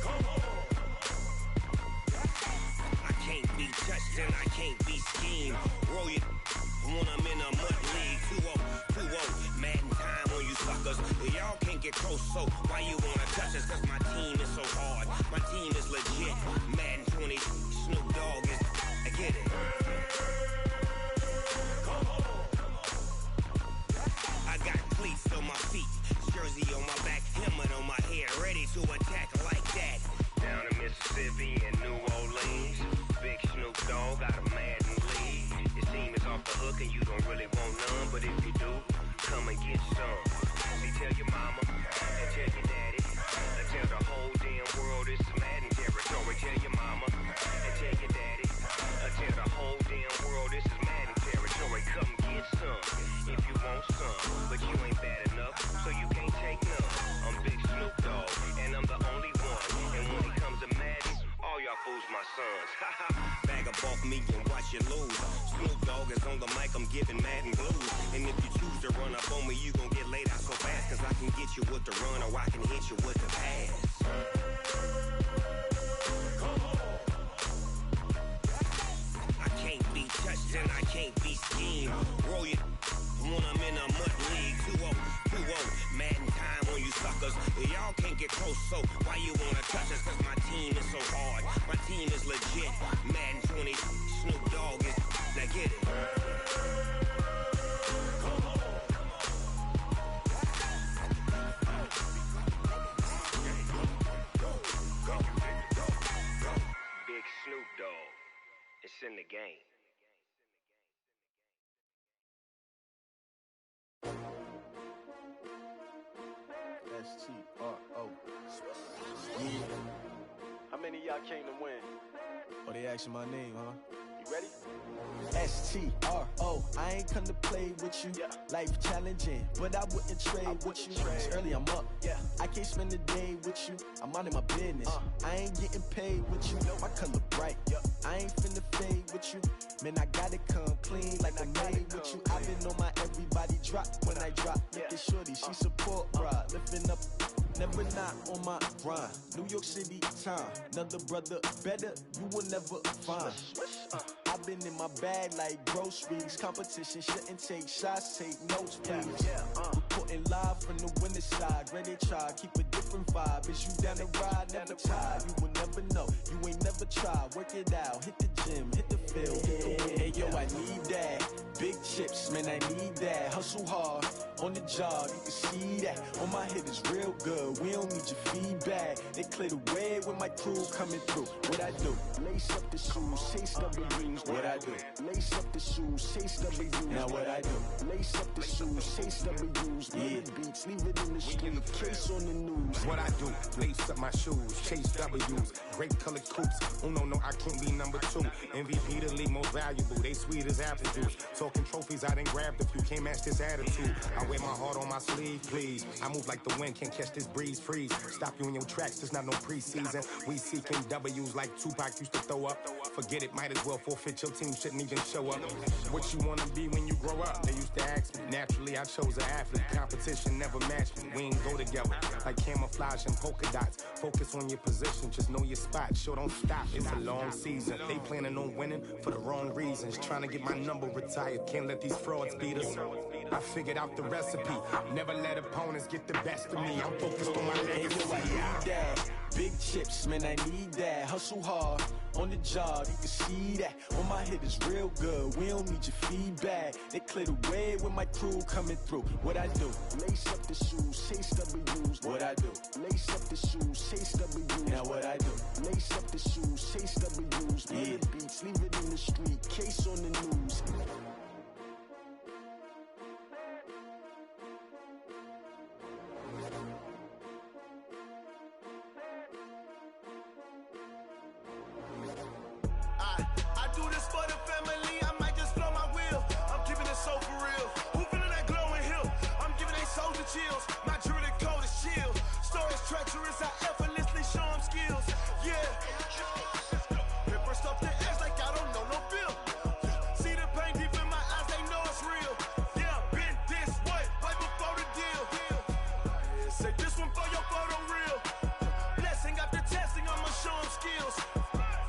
Come on. I can't be touched and I can't be schemed. Roll it when I'm in a mud league. 2-0, Madden time on you suckers. Y'all can't get close, so why you wanna touch us? Cause my team is so hard, my team is legit. Madden 20, Snoop Dogg is, I get it. Come on. I got cleats on my feet, jersey on my back, helmet on my head, ready to attack like that. Down in Mississippi and New Orleans, Big Snoop Dogg got a Madden lead. His team is off the hook and you don't really want none, but if you do, come and get some. See, tell your mama and tell your daddy and tell the whole damn world this is Madden territory. Tell your mama and tell your daddy and tell the whole damn world this is Madden territory. Come get some if you want some, but you ain't bad enough, so you can't take none. I'm Big Snoop Dogg and I'm the only one. And when it comes to Madden, all y'all fools my sons. Haha, bag up off me and watch you lose. Snoop Dogg is on the mic, I'm giving Madden blues. And if you choose to run up on me, you gon' get laid out so fast. Cause I can get you with the run or I can hit you with the pass. Come on. I can't be touched and I can't be schemed. Roll it when I'm in a mud league. 2-0, Madden time on you suckers. Y'all can't get close, so why you wanna touch us? Cause my team is so hard, my team is legit. Madden 20, Snoop Dogg is, now get it. Come on. Big Snoop Dogg, it's in the game. S-T-R-O. Yeah. How many of y'all came to win? Oh, they asking my name, huh? You ready? S-T-R-O. I ain't come to play with you. Yeah. Life challenging, but I wouldn't trade with you. It's early, I'm up. Yeah. I can't spend the day with you. I'm out of my business. I ain't getting paid with you. My color bright. Yeah. I ain't finna fade with you. Man, I gotta come clean like I made with you. I've been on my everybody drop when I drop. Look at shorty, she support bra. Lifting up, never not on my grind. New York City time. Another brother better, you will never find. I've been in my bag like groceries. Competition shouldn't take shots, take notes, please. Reporting live from the winter side. Ready to try, keep a different vibe. Is you down the ride, never tired. You will never know, you ain't never tried. Work it out, hit the gym, hit the field, hit the wind. Hey yo, I need that. Big chips, man, I need that. Hustle hard, on the job, you can see that. On my hit is real good, we don't need your feedback. They clear the way when my crew coming through. What I do? Lace up the shoes, chase W's. What I do? Lace up the shoes, chase W's. Now what I do? Lace up the shoes, chase W's. Yeah. Beats, leave it in the street, case on the news. What I do? Lace up my shoes, chase W's. Great colored coops. Oh no, I can't be number 2. MVP the league most valuable. They sweet as apple juice. Talking trophies, I done grabbed a few. Can't match this attitude. I wear my heart on my sleeve, please. I move like the wind, can't catch this breeze. Freeze. Stop you in your tracks, there's not no preseason. We seeking W's like Tupac used to throw up. Forget it, might as well forfeit. Your team shouldn't even show up. What you wanna be when you grow up? They used to ask me. Naturally, I chose an athlete. Competition never matched me. We ain't go together like camouflage and polka dots. Focus on your position, just know your spot. Sure, don't stop. It's a long season. They planning on winning for the wrong reasons. Trying to get my number retired. Can't let these frauds beat us. I figured out the recipe. Never let opponents get the best of me. I'm focused on my legacy. Big chips, man, I need that. Hustle hard on the job, you can see that. On my head is real good, we don't need your feedback. They clear the way with my crew coming through. What I do? Lace up the shoes, chase W's. What I do? Lace up the shoes, chase W's. Now what I do? Lace up the shoes, chase W's. Yeah. The beats, leave it in the street, case on the news. Chills. My jewelry code is chill. Stories treacherous, I effortlessly show them skills. Yeah. Paper stuff the edge like I don't know no bill. See the pain deep in my eyes, they know it's real. Yeah, been this way, way before the deal. Say this one for your photo real. Blessing after testing, I'ma show them skills.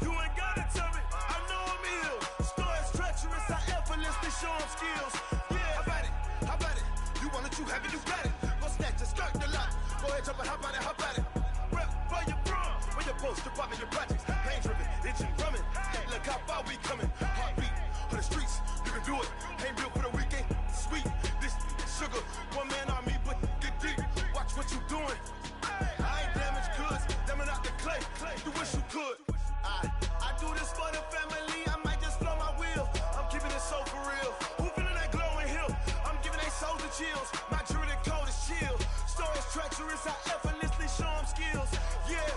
You ain't gotta tell me, I know I'm ill. Stories treacherous, I effortlessly show them skills. Yeah, how about it? How about it? You want it, you have it, you got it. Go snatch it, skirt the lot. Go ahead, jump it, hop on it, hop on it. Rep for your bro, where your post, department, your projects. Pain driven, itching, drumming. Hey, look how far we coming. Heartbeat on the streets, you can do it. Ain't built for the weekend, sweet. This sugar, one man army, but get deep. Watch what you doing. I ain't damaged goods, damn out the clay. You wish you could. I do this for the family. I might just blow my wheel. I'm keeping it so for real. Who feeling that glowing hill? I'm giving they souls the chills. My jewelry code is chill. Stories treacherous, I effortlessly show them skills. Yeah.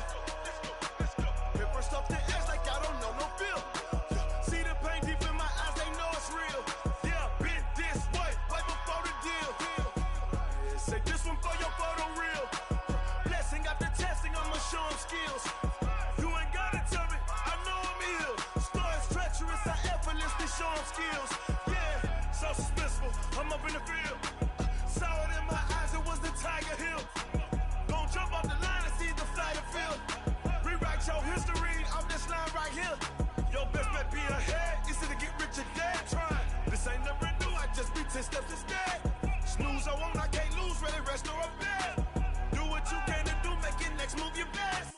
Paper stuff the edge like I don't know no bill. See the pain deep in my eyes, they know it's real. Yeah, been this way, way before the deal. Say this one for your photo real. Blessing after testing, I'ma show them skills. You ain't gotta tell me, I know I'm ill. Stories treacherous, I effortlessly show them skills. Yeah, so suspenseful, I'm up in the field. Saw it in my eyes, it was the Tiger Hill. Gon' jump off the line and see the fly the field. Rewrite your history off this line right here. Your best bet be ahead, easy to get rich or dead. Trying, this ain't never new, I just be 10 steps instead. Snooze I won't, I can't lose, ready, rest or a bed. Do what you can to do, make it next move your best.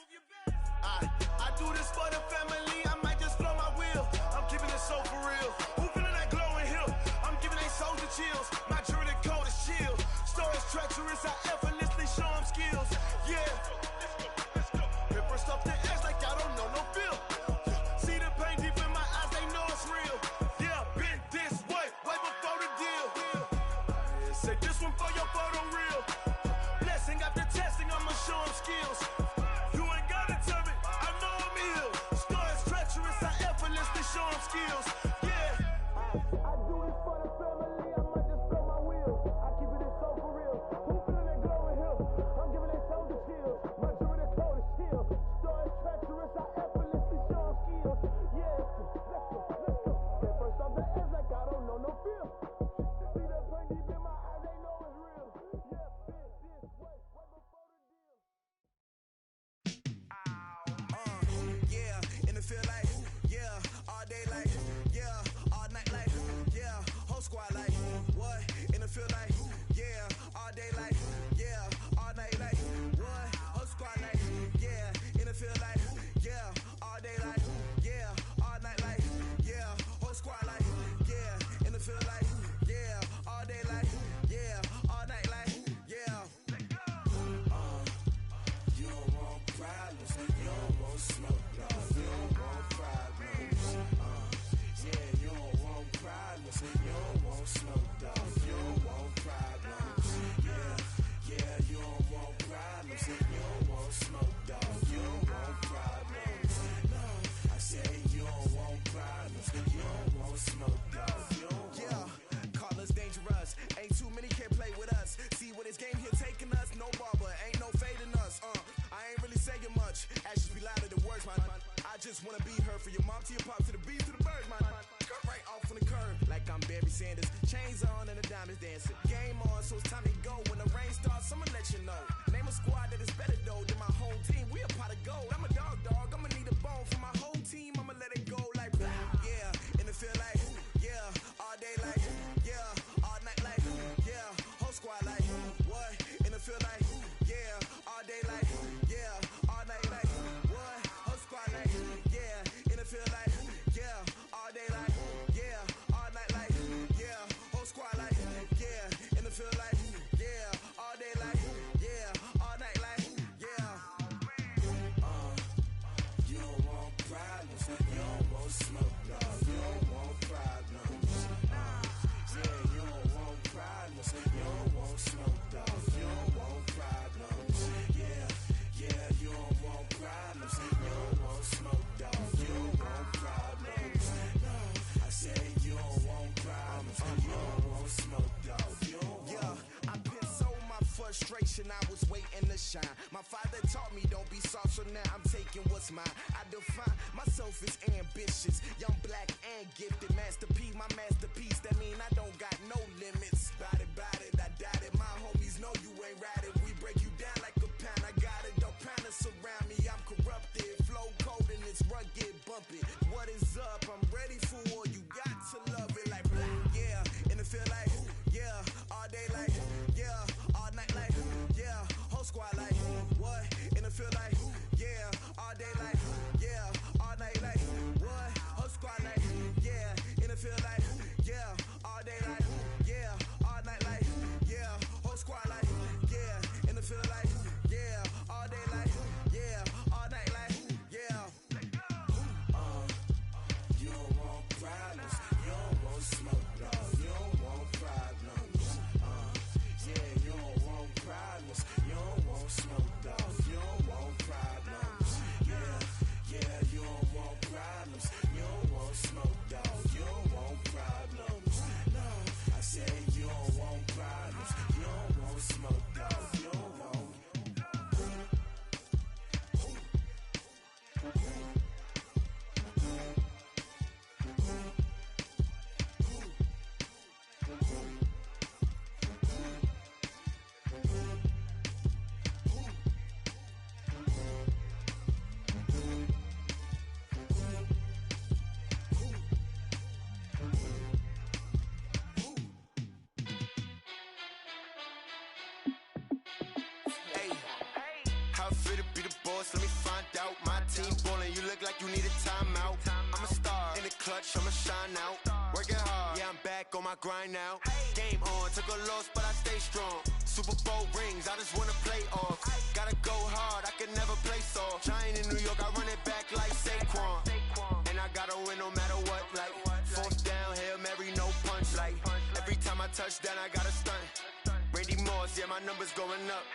I do this for the family, I might just blow my wheel. I'm keeping it so for real. Who feeling that glowing hill? I'm giving they souls the chills. My jewelry code is chill. Stories treacherous, I effortlessly show them skills. Yeah. Paper stuff the edge like I don't know no bill. See the pain deep in my eyes, they know it's real. Yeah, been this way, way before the deal. Say this one for your photo real. Blessing after testing, I'ma show them skills. You ain't gotta tell me, I know I'm ill. Stories treacherous, I effortlessly show them skills. Yeah. I do this for the family, I might just blow my wheel. I keep it so for real. Who feeling that glowing hill? I'm giving they souls the chills. My jewelry code is chill. Stories treacherous, I effortlessly show them skills. Yeah, let's go. Paper stuff the edge like I don't know no feel. See that pain deep in my eyes, they know it's real. Yeah, been this way, way before the deal. Yeah, and it feel like, yeah, all day like, yeah, all night like, yeah, whole squad like, what? And it feel like, yeah, all day like, yeah, all night like, what? Whole squad like, yeah, and it feel like, yeah, all day like, yeah, all night like, yeah, whole squad like, yeah, and it feel like, yeah, all day like, yeah, all night like, yeah. You don't want problems, you don't want smoke, dog. You don't want problems. Yeah, you don't want problems, you don't want smoke, dog. You don't want problems. Yeah, you don't want problems, you don't want smoke, dog. You don't want problems. No, I say you don't want problems, you don't want smoke, dog. You don't want. Yeah, call us dangerous. Ain't too many can play with us. See what this game here taking us. No barber, ain't no fading us. I ain't really saying much. Actions be louder than words, man. I just wanna be heard from your mom to your pop to the beat to the birds, man. Cut right off on the curb like I'm Barry Sanders. Chains on and the diamonds dancing. Game on, so it's time to go. When the rain starts, I'ma let you know. Name a squad that is better though than my whole team. We a pot of gold. I'm a dog. I'ma need a bone for my whole team. I'ma let it go like blah. Yeah, and it feel like, yeah, all day like, yeah, all night like, yeah, whole squad like, what? And it feel like, yeah, all day like, yeah, all night like. father taught me don't be soft, so now I'm taking what's mine. I define myself as ambitious, young, black, and gifted. Master P, my masterpiece, that mean I don't got no limits. Bout it, I doubt it. My homies know you ain't ratted. We break you down like a pound. I got it, don't pound to surround me. I'm corrupted, flow cold and it's rugged, bumpy. What is up? I'm ready for war. You got to love it like yeah, and it feel like yeah, all day like yeah, all night like yeah, whole squad like what? And it feel like yeah, all day like yeah, all night like what? Whole squad like yeah, and it feel like yeah, all day like yeah, all night like yeah, whole squad like yeah, and it feel like yeah, all day like yeah, all night like yeah. You don't want problems, you don't want smoke, no, you don't want problems. Yeah, you don't want problems, you don't want smoke, dog, you don't want problems. Yeah, you don't want problems, you don't want smoke, dog, you don't want problems. No, I said you don't want problems, you don't want smoke, dog, you don't want. How I feel to be the boss, let me find out. My team ballin', you look like you need a timeout. I'm a star, in the clutch, I'ma shine out. Working hard, yeah, I'm back on my grind now. Game on, took a loss, but I stay strong. Super Bowl rings, I just wanna play off. Gotta go hard, I can never play soft. Giant in New York, I run it back like Saquon. And I gotta win no matter what, like fourth down, Hail Mary, no punch. Like every time I touch down, I gotta stunt. Randy Moss, yeah, my numbers going up.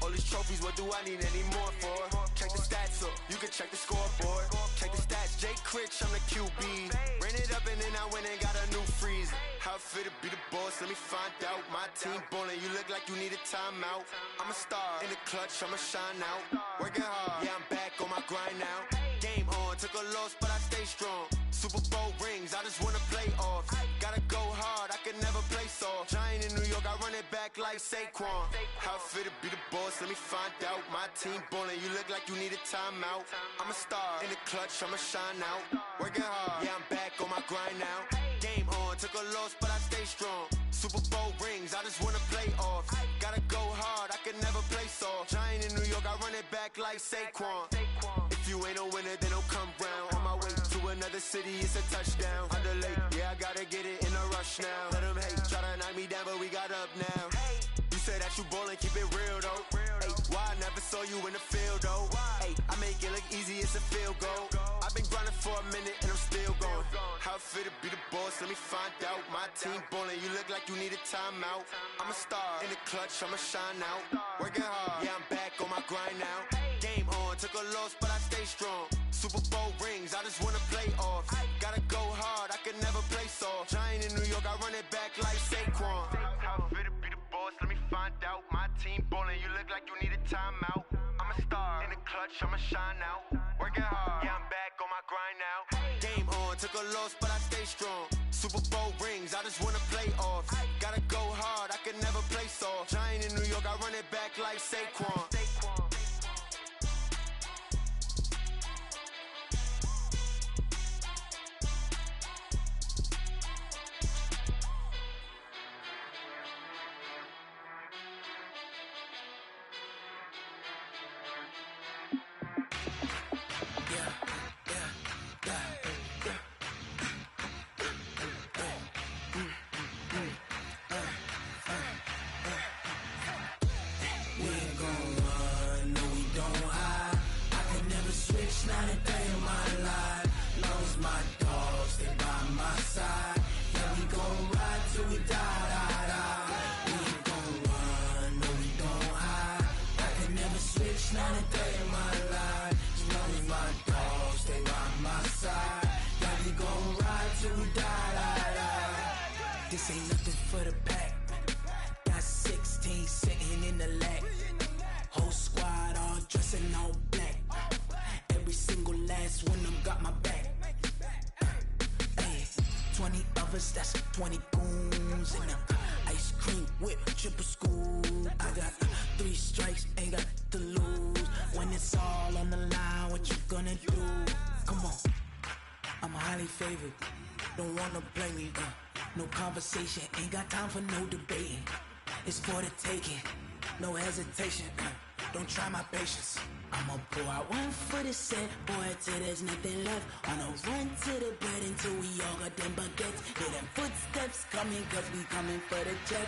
All these trophies, what do I need any more for? Check the stats up, you can check the scoreboard. Check the stats, Jay Critch, I'm the QB. Ran it up and then I went and got a new freeze. How I feel to be the boss, let me find out. My team ballin', you look like you need a timeout. I'm a star, in the clutch, I'ma shine out. Working hard, yeah, I'm back on my grind now. Game on, took a loss, but I stay strong. Super Bowl rings, I just wanna play off. Gotta go hard, I can never play soft. Giant in New York, I run it back like Saquon. How I feel to be the boss, let me find out. My team ballin', you look like you need a timeout. I'm a star, in the clutch, I'ma shine out. Working hard, yeah, I'm back on my grind now. Game on, took a loss, but I stay strong. Super Bowl rings, I just wanna play off. Gotta go hard, I can never play soft. Giant in New York, I run it back like Saquon. If you ain't a winner, then don't come round. On my way to another city, it's a touchdown. Underlay, yeah, I gotta get it in a rush now. Let them hate, try to knock me down, but we got up now. You say that you ballin', keep it real though. Hey, why I never saw you in the field though? Hey, I make it look easy, it's a field goal. I've been grinding for a minute and I'm still going. How I feel to be the boss, let me find out. My team ballin', you look like you need a timeout. I'm a star, in the clutch, I'ma shine out. Working hard, yeah, I'm back on my grind now. Game on, took a loss, but I stay strong. Super Bowl rings, I just wanna play off. Gotta go hard, I can never play soft. Giant in New York, I run it back like Saquon. How I feel to be the boss, let me find out. My team ballin', you look like you need a timeout. I'm a star, in the clutch, I'ma shine out. Working hard, yeah, I'm back on my grind now. Game on, took a loss, but I stay strong. Super Bowl rings, I just wanna play off. Gotta go hard, I can never play soft. Giant in New York, I run it back like Saquon. 20 goons in the ice cream whip, triple scoop. I got 3 strikes, ain't got to lose. When it's all on the line, what you gonna do? Come on, I'm highly favored. Don't wanna play me, no conversation, ain't got time for no debating. It's for the taking, no hesitation. Don't try my patience. I'ma pour out one for the set, boy, till there's nothing left. On a run to the bed until we all got them baguettes. Hear them footsteps coming, cause we coming for the check.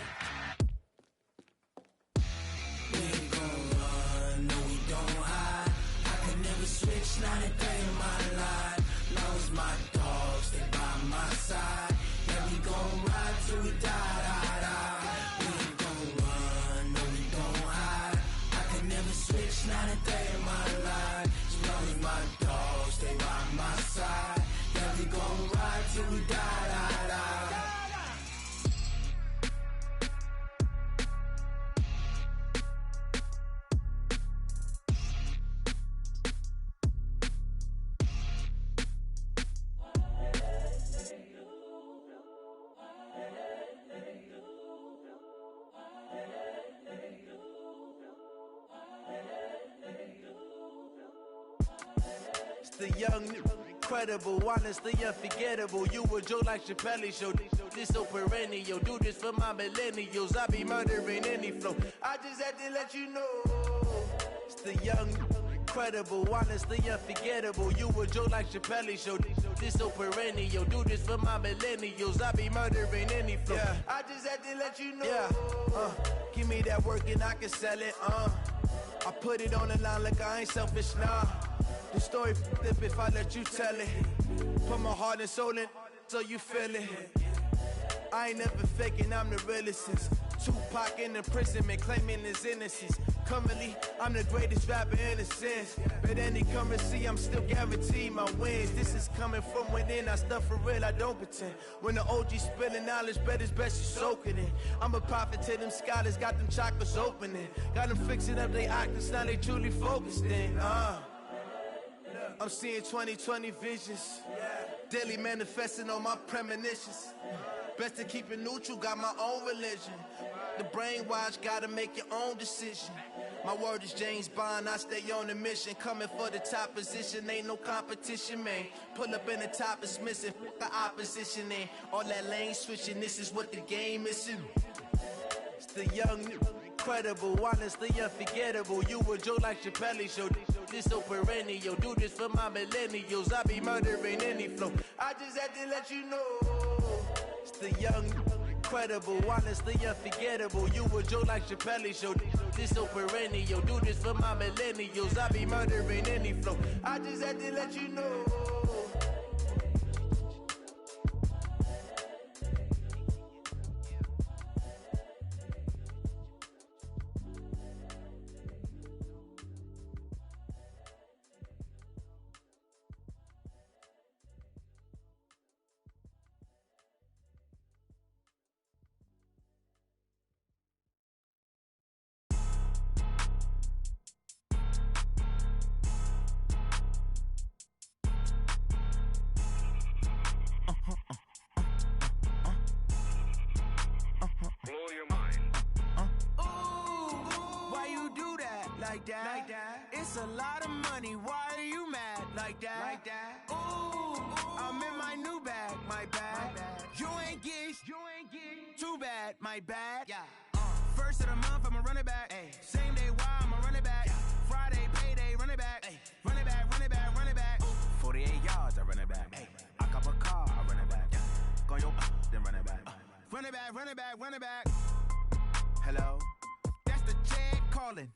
We ain't gon' run, no we don't hide. I can never switch, not a day in my life. Long as my dogs stay by my side. Yeah, we gon' ride till we die, die, die. We ain't gon' run, no we don't hide. I can never switch, not a day in my life. As long as my dogs stay by my side. Yeah, we gon' ride till we die, die, die. The young, incredible, honestly unforgettable. You a joke like Chappelle show. This so perennial. Do this for my millennials. I be murdering any flow. I just had to let you know. It's the young, incredible, honestly unforgettable. You a joke like Chappelle show. This so perennial. Do this for my millennials. I be murdering any flow. Yeah. I just had to let you know. Yeah. Give me that work and I can sell it. I put it on the line like I ain't selfish, nah. The story flip if I let you tell it. Put my heart and soul in so you feel it. I ain't never faking, I'm the realest since Tupac in imprisonment, claiming his innocence. Currently, I'm the greatest rapper in a sense. But any currency, I'm still guaranteed my wins. This is coming from within, I stuff for real, I don't pretend. When the OG spilling knowledge, bet it's best you soak it in. I'm a prophet to them scholars, got them chakras opening. Got them fixing up their octaves, now they truly focused in. I'm seeing 2020 visions. Daily manifesting on my premonitions. Best to keep it neutral, got my own religion. The brainwash, gotta make your own decision. My word is James Bond, I stay on a mission. Coming for the top position, ain't no competition, man. Pull up in the top is missing, the opposition in. All that lane switching, this is what the game is. It's the young, incredible, honestly unforgettable. You a joke like Chappelle show. This so perennial. Do this for my millennials. I be murdering any flow. I just had to let you know. It's the young, incredible, honestly unforgettable. You a joke like Chappelle show. This so perennial. Do this for my millennials. I be murdering any flow. I just had to let you know. Like that. It's a lot of money. Why are you mad? Like that. Ooh, I'm in my new bag. My bad. You ain't getting too bad. My bad. Yeah. First of the month, I'ma run it back. Ay. Same day, why I'ma run it back. Yeah. Friday, payday, run it back. Ay. Run it back, run it back, run it back. 48 yards, I run it back. Ay. I cop a car, I run it back. Yeah. Go your then run it back. Run it back, run it back, run it back. Hello? That's the Jag calling.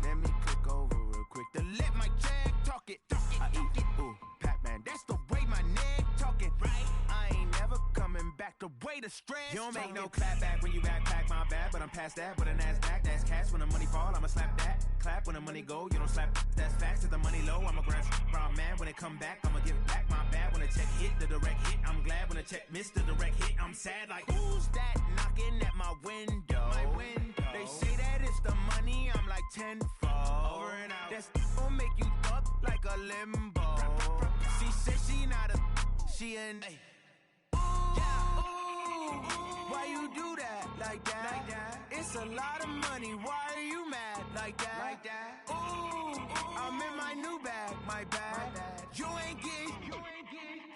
Let me click over real quick to let my Jag talk it. I eat it, ooh, Pac-Man. That's the way my neck talking. Right? I ain't never coming back the way the stress. You don't make no clap back when you backpack, my bad. But I'm past that with a NASDAQ. That's cash when the money fall, I'ma slap that. Clap when the money go, you don't slap. That's facts. If the money low, I'ma grab brown man. When it come back, I'ma give back my bad. When the check hit, the direct hit. I'm glad when the check missed the direct hit. I'm sad like, who's that knocking at my window? My window. They say that it's the money, I'm like tenfold. Over and out. That's gon' make you fuck like a limbo. She said she not a, she an. Ooh, yeah. Ooh, why you do that like that? It's a lot of money, why are you mad like that? Ooh, I'm in my new bag, my bad. You ain't getting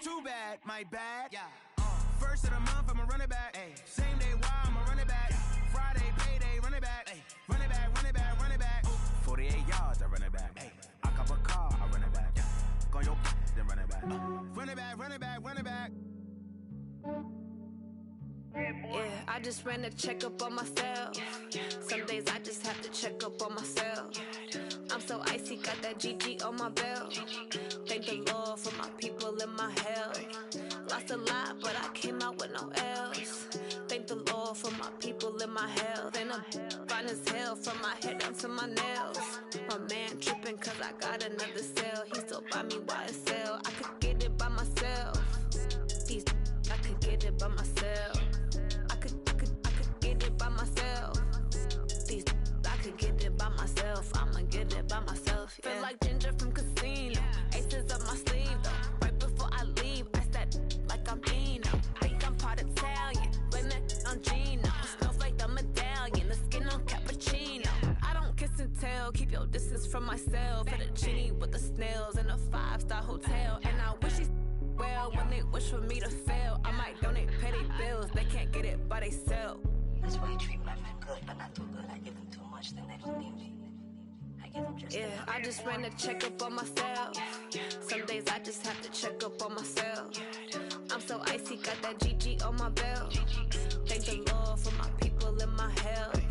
too bad, my bad. First of the month, I'ma run it back. Same day, why I'ma run it back. Friday, payday, run it back. Run it back, run it back, run it back. 48 yards, I run it back. I cop a car, I run it back. Go your then run it back. Run it back, run it back, run it back. Yeah, I just ran a checkup on myself. Some days I just have to check up on myself. I'm so icy, got that GG on my belt. Thank the Lord for my people in my health. Lost a lot, but I came out with no L's. Thank the Lord for my people in my health. And I'm fine as hell from my head down to my nails. My man tripping cause I got another cell. He still buy me YSL. I could get it by myself. These I could get it by myself. I could get it by myself. These I could get it by myself. I'ma get it by myself. Yeah. Feel like Ginger from Casino. Aces up my sleeve though. Right before I leave, I said like I'm Dino. Think I'm part Italian. Blame it on Gino. Snowflake the medallion. The skin on cappuccino. I don't kiss and tell. Keep your distance from myself. At a genie with the snails in a 5-star hotel. And I wish he's well when they wish for me to fail. I might donate petty bills. They can't get it by themselves. That's why you treat my men good, but not too good. I give them too much, then they don't need me. I give them just enough. I just ran a checkup on myself. Some days I just have to check up on myself. I'm so icy, got that GG on my belt. Thank the Lord for my people in my health.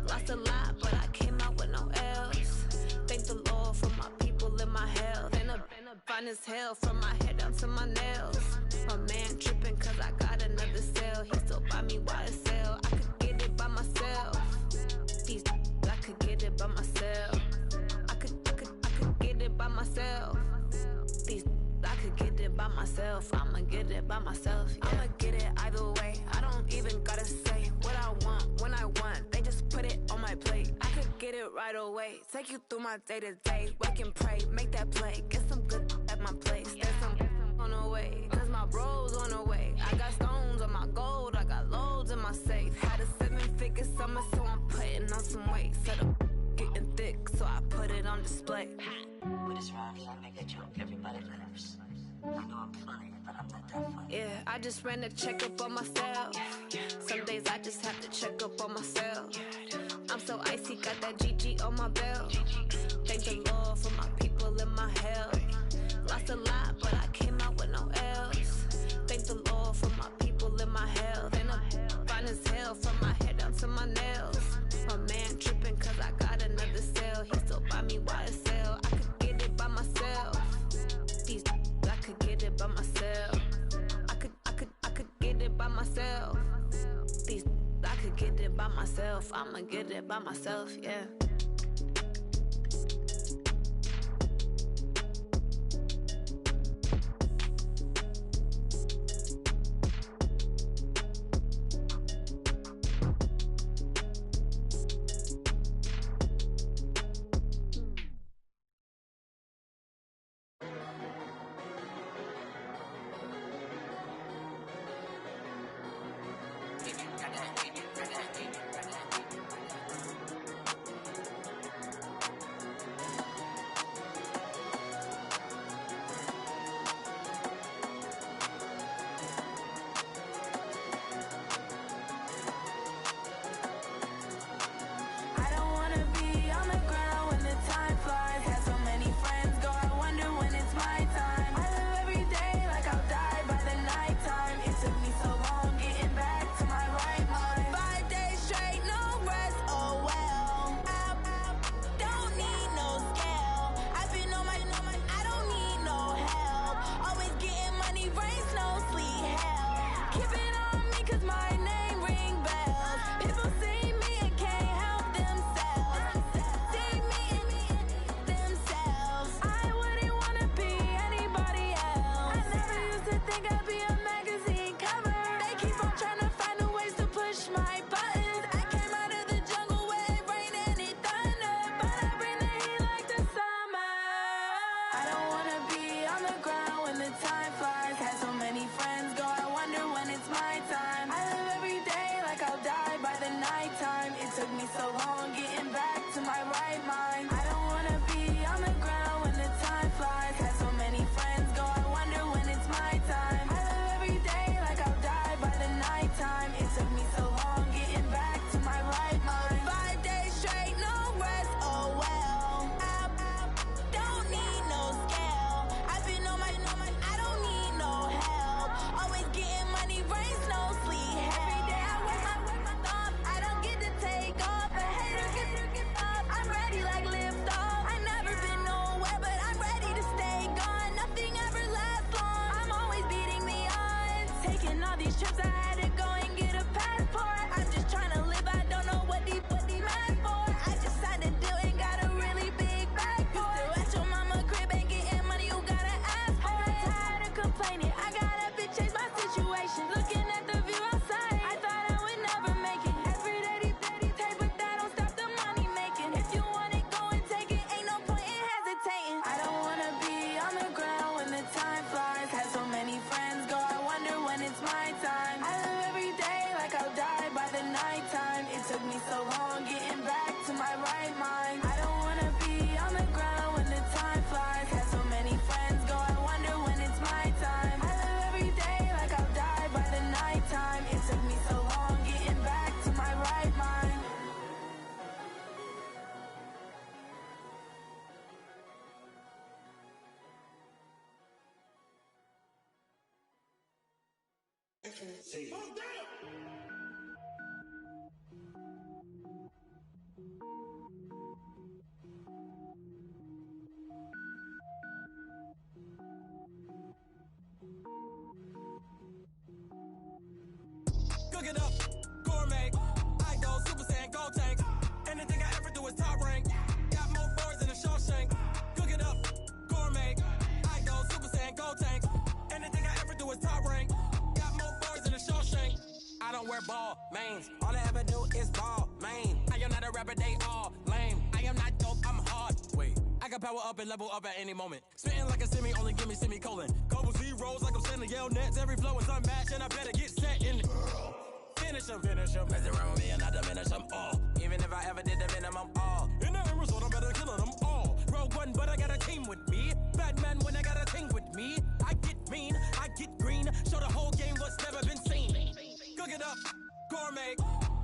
Lost a lot, but I came out with no L's. Thank the Lord for my people in my health. And I'm fine as hell from my head down to my nails. My man tripping cause I got another cell. He still buy me YSL. I could get it by myself. These I could get it by myself. I could get it by myself. These I could get it by myself. I'ma get it by myself. Yeah. I'ma get it either way. I don't even gotta say what I want when I want. They just put it on my plate. I could get it right away. Take you through my day to day. Wake and pray, make that play. Get some good at my place. There's some on the way. Cause my bro's on the way. I got stones on my gold. I got loads in my safe. Had a 7-figure summer, so I'm putting on some weight. Set up getting thick, so I put it on display. With this round here, I make a joke everybody laughs. I know I'm funny, but I'm not that funny. Yeah, I just ran a checkup on myself. Some days I just have to check up on myself. I'm so icy, got that GG on my belt. Thank the Lord for my people in my health. Lost a lot, but I came out with no L's. Thank the Lord for my people in my health. And I'm fine as hell from my head down to my nails. My man tripping cause I got another cell. He still buy me YSL. I could get it by myself. These I could get it by myself. I could get it by myself. These I could get it by myself. I'ma get it by myself, yeah. so long getting back to my right mind. I don't wanna be on the ground when the time flies. Had so many friends go, I wonder when it's my time. I live every day like I'll die by the nighttime. It took me so long getting back to my right mind. 5 days straight, no rest, oh well. I don't need no scale. I've been on my, I don't need no help. Always getting money, rain, snow, sleet, every day I work my thumb. I don't get to take off, a hater get up. I'm ready like lift off. I never been nowhere, but I'm ready to stay gone. Nothing ever lasts long. I'm always beating the odds. Taking all these trips, I had to go and get a passport. I'm just trying to live, I don't know what these mad for. I just signed a deal and got a really big bag for it. Still at your mama crib, ain't getting money, you gotta ask for it. I'm tired of complaining, I got up and changed my situation. Looking at the view outside, I thought I would never make it. Every day they take, but that don't stop the money making. If you want it, go and take it, ain't no point in hesitating. I don't wanna be on the ground when the time flies. Had so many friends go, I wonder when it's my time. I live every day like I'll die by the nighttime. It took me so long getting back to my right mind. I don't wanna be on the ground when the time flies. Had so many friends go, I wonder when it's my time. I live every day like I'll die by the nighttime. It took me so long getting back to my right mind. Cook it up, gourmet. I go Super Saiyan, gold tank. Anything I ever do is top rank. Got more boards than a Shawshank. Cook it up, gourmet. I go Super Saiyan, gold tank. Anything I ever do is top rank. Got more boards than a Shawshank. I don't wear ball mains. All I ever do is ball main. I am not a rapper, they all lame. I am not dope, I'm hard. Wait, I can power up and level up at any moment. Spitting like a semi, only give me semicolon. Couple zeros like I'm sending yell nets. Every flow is unmatched and I better get set in. Finish them. Mess around with me and I diminish them all. Even if I ever did the minimum all. In the end result, I'm better killing them all. Rogue one, but I got a team with me. Batman when I got a team with me. I get mean, I get green. Show the whole game what's never been seen. Cook it up, gourmet.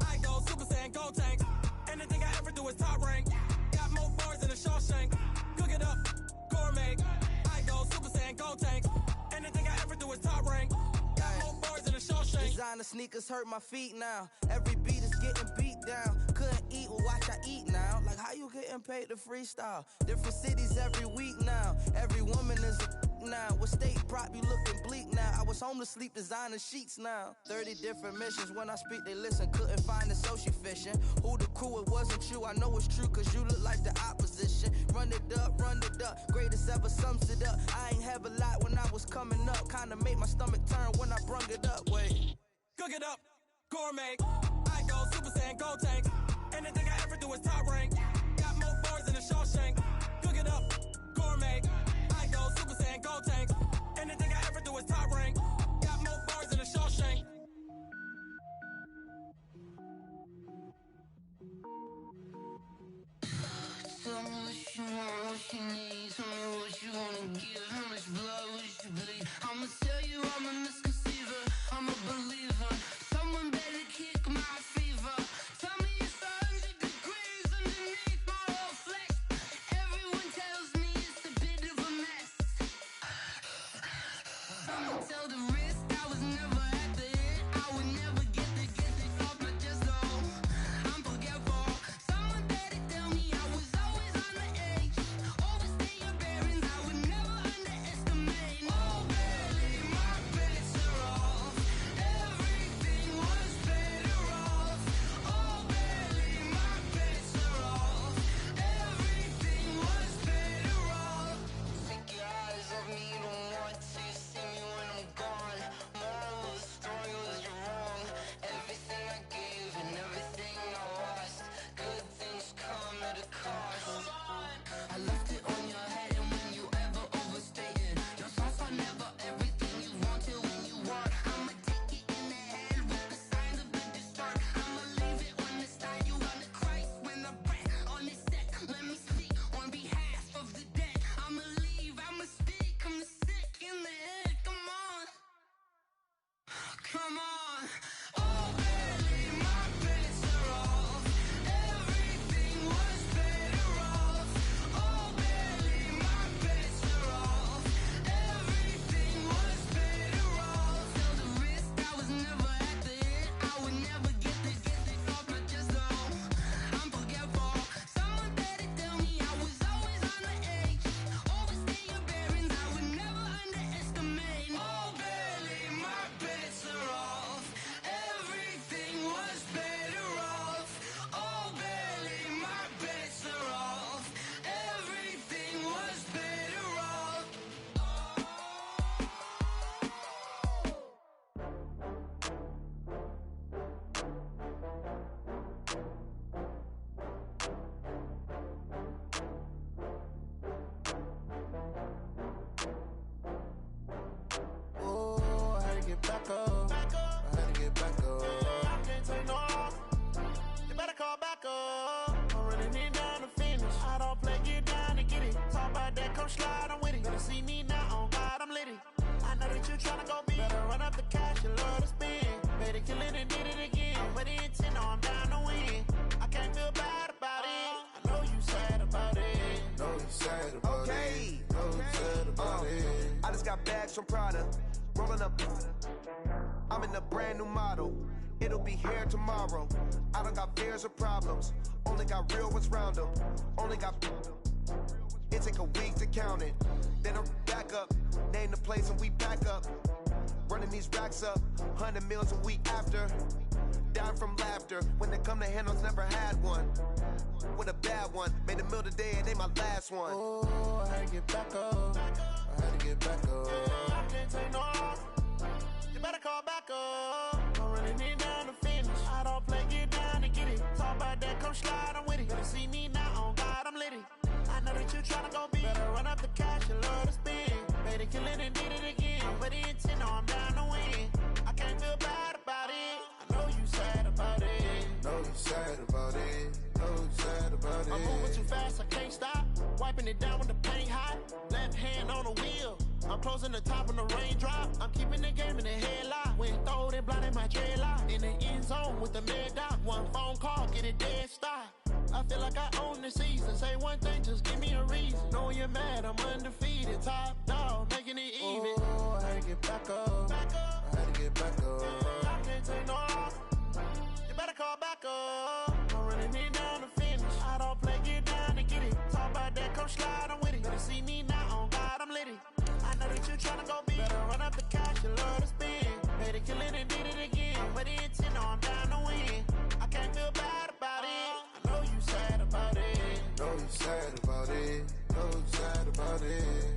I go Super Saiyan, gold tank. Anything I ever do is top rank. Got more boards than a Shawshank. Cook it up, gourmet. I go Super Saiyan, gold tank. Anything I ever do is top rank. Got more boards than a Shawshank. Designer sneakers hurt my feet now. Every beat is getting beat down. Couldn't eat, well watch I eat now. Like how you getting paid to freestyle? Different cities every week now. Every woman is a now. What state prop you looking bleak now? I was home to sleep designer sheets now. 30 different missions. When I speak they listen. Couldn't find it so she fishing. Who the crew, it wasn't you. I know it's true cause you look like the opposition. Run it up. Greatest ever sums it up. I ain't have a lot when I was coming up. Kinda made my stomach turn when I brung it up. Wait. Cook it up, gourmet. I go Super Saiyan, gold tank. Anything I ever do is top rank. Got more boards than a Shawshank. Cook it up, gourmet. I go Super Saiyan, gold tank. Anything I ever do is top rank. Got more boards than a Shawshank. Tell me what you want, what you need. Tell me what you wanna give. How much blood would you bleed? I'ma tell you I'm a misconceiver. I'm a believer. Someone better kick my fever. Tell me call back up. I'm running it down to finish. I don't play, get down to get it. Talk about that, come slide, I'm with it. Better see me now, on God, I'm litty. I know that you tryna go big. Better run up the cash, you love to spend. Better kill it and did it again. I'm with the intent, no, I'm down to win. I can't feel bad about it. I know you sad about it. Know you sad about it. Know you sad about it. I just got bags from Prada. Rolling up. I'm in a brand new model. It'll be here tomorrow. I don't got fears or problems. Only got real ones round them. Only got. It take a week to count it. Then I'm back up. Name the place and we back up. Running these racks up. 100 meals a week after. Down from laughter. When they come to handles, never had one. With a bad one. Made a meal today and they my last one. Oh, I had to get back up. I had to get back up. I can't take no loss. You better call back up. I'm running it down to finish. I don't play, get down to get it. Talk about that, come slide, I'm with it. Better see me now, on God, I'm litty. I know that you tryna go big. Better run up the cash, you love to spend. Made it, kill it, and did it again. I'm with the intent, no, I'm down to win. I can't feel bad about it. I know you sad about it. Know you sad about it. Know you sad about it. I'm moving too fast, I can't stop. Wiping it down with the paint hot. Left hand on the wheel. I'm closing the top when the raindrop. I'm keeping the game in the headlock. When throwed and blinded my dreadlock. In the end zone with the mad dot. One phone call, get it dead stop. I feel like I own the season. Say one thing, just give me a reason. Knowing you're mad, I'm undefeated. Top dog, making it even. Oh, I had to get back up. I had to get back up. I can't take no loss. You better call back up. I'm running it down to finish. I don't play, get down to get it. Talk about that, come slide, I'm with it. Better see me now, on God, I'm litty. I know that you tryna go big. Better run up the cash, you love to spend. Made it, kill it, and did it again. I'm with the intent, no, I'm down to win. I can't feel bad about it. I know you sad about it. Know you sad about it. Know you sad about it.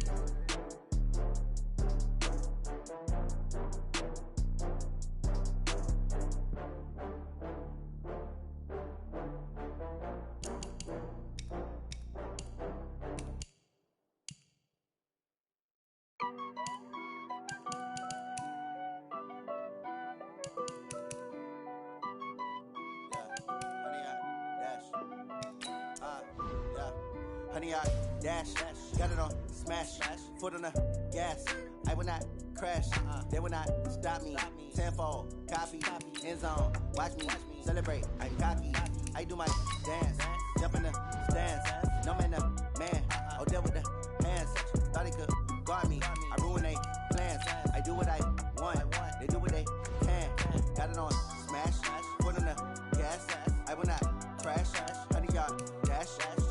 Honey, I dash, got it on smash, foot on the gas. I will not crash, they will not stop me. Tenfold, copy, end zone, watch me celebrate. I'm cocky, I do my dance, jump in the stands. No man, the man, oh, there with the hands. Thought he could guard me, I ruin they plans. I do what I want, they do what they can. Got it on smash, foot on the gas. I will not crash, honey, y'all dash,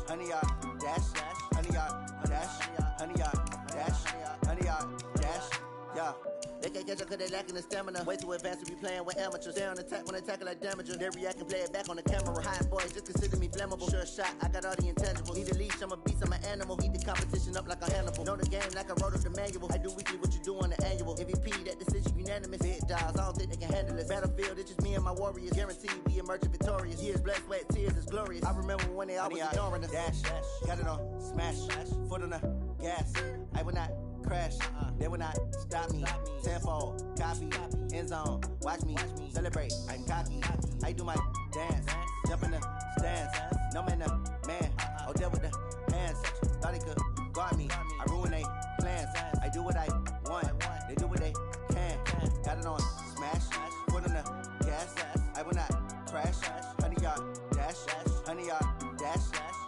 honey, y'all dash, honey, y'all dash, honey, y'all dash, honey, y'all dash, yeah. They can't catch up cause they lacking the stamina. Way too advanced to be playing with amateurs. Stay on attack when they tackle like damager. They react and play it back on the camera. High boys just consider me flammable. Sure shot, I got all the intangibles. Need a leash, I'm a beast, I'm an animal. Eat the competition up like a Hannibal. Know the game like I wrote up the manual. I do weekly what you do on the annual. MVP, that decision unanimous. Big dogs, I don't think they can handle it. Battlefield, it's just me and my warriors. Guaranteed we emerge victorious. Years, blood, sweat, tears is glorious. I remember when they always ignoring us. Dash, got it on smash, foot on the gas. I will not crash, they will not stop me. Tenfold, copy, end zone, watch me celebrate. I'm cocky, I do my dance, jump in the stands. No man, the man, oh, there with the hands. Thought he could guard me, I ruin they plans. I do what I want, they do what they can. Got it on smash, foot on the gas. I will not crash, honey, y'all dash, honey, y'all dash,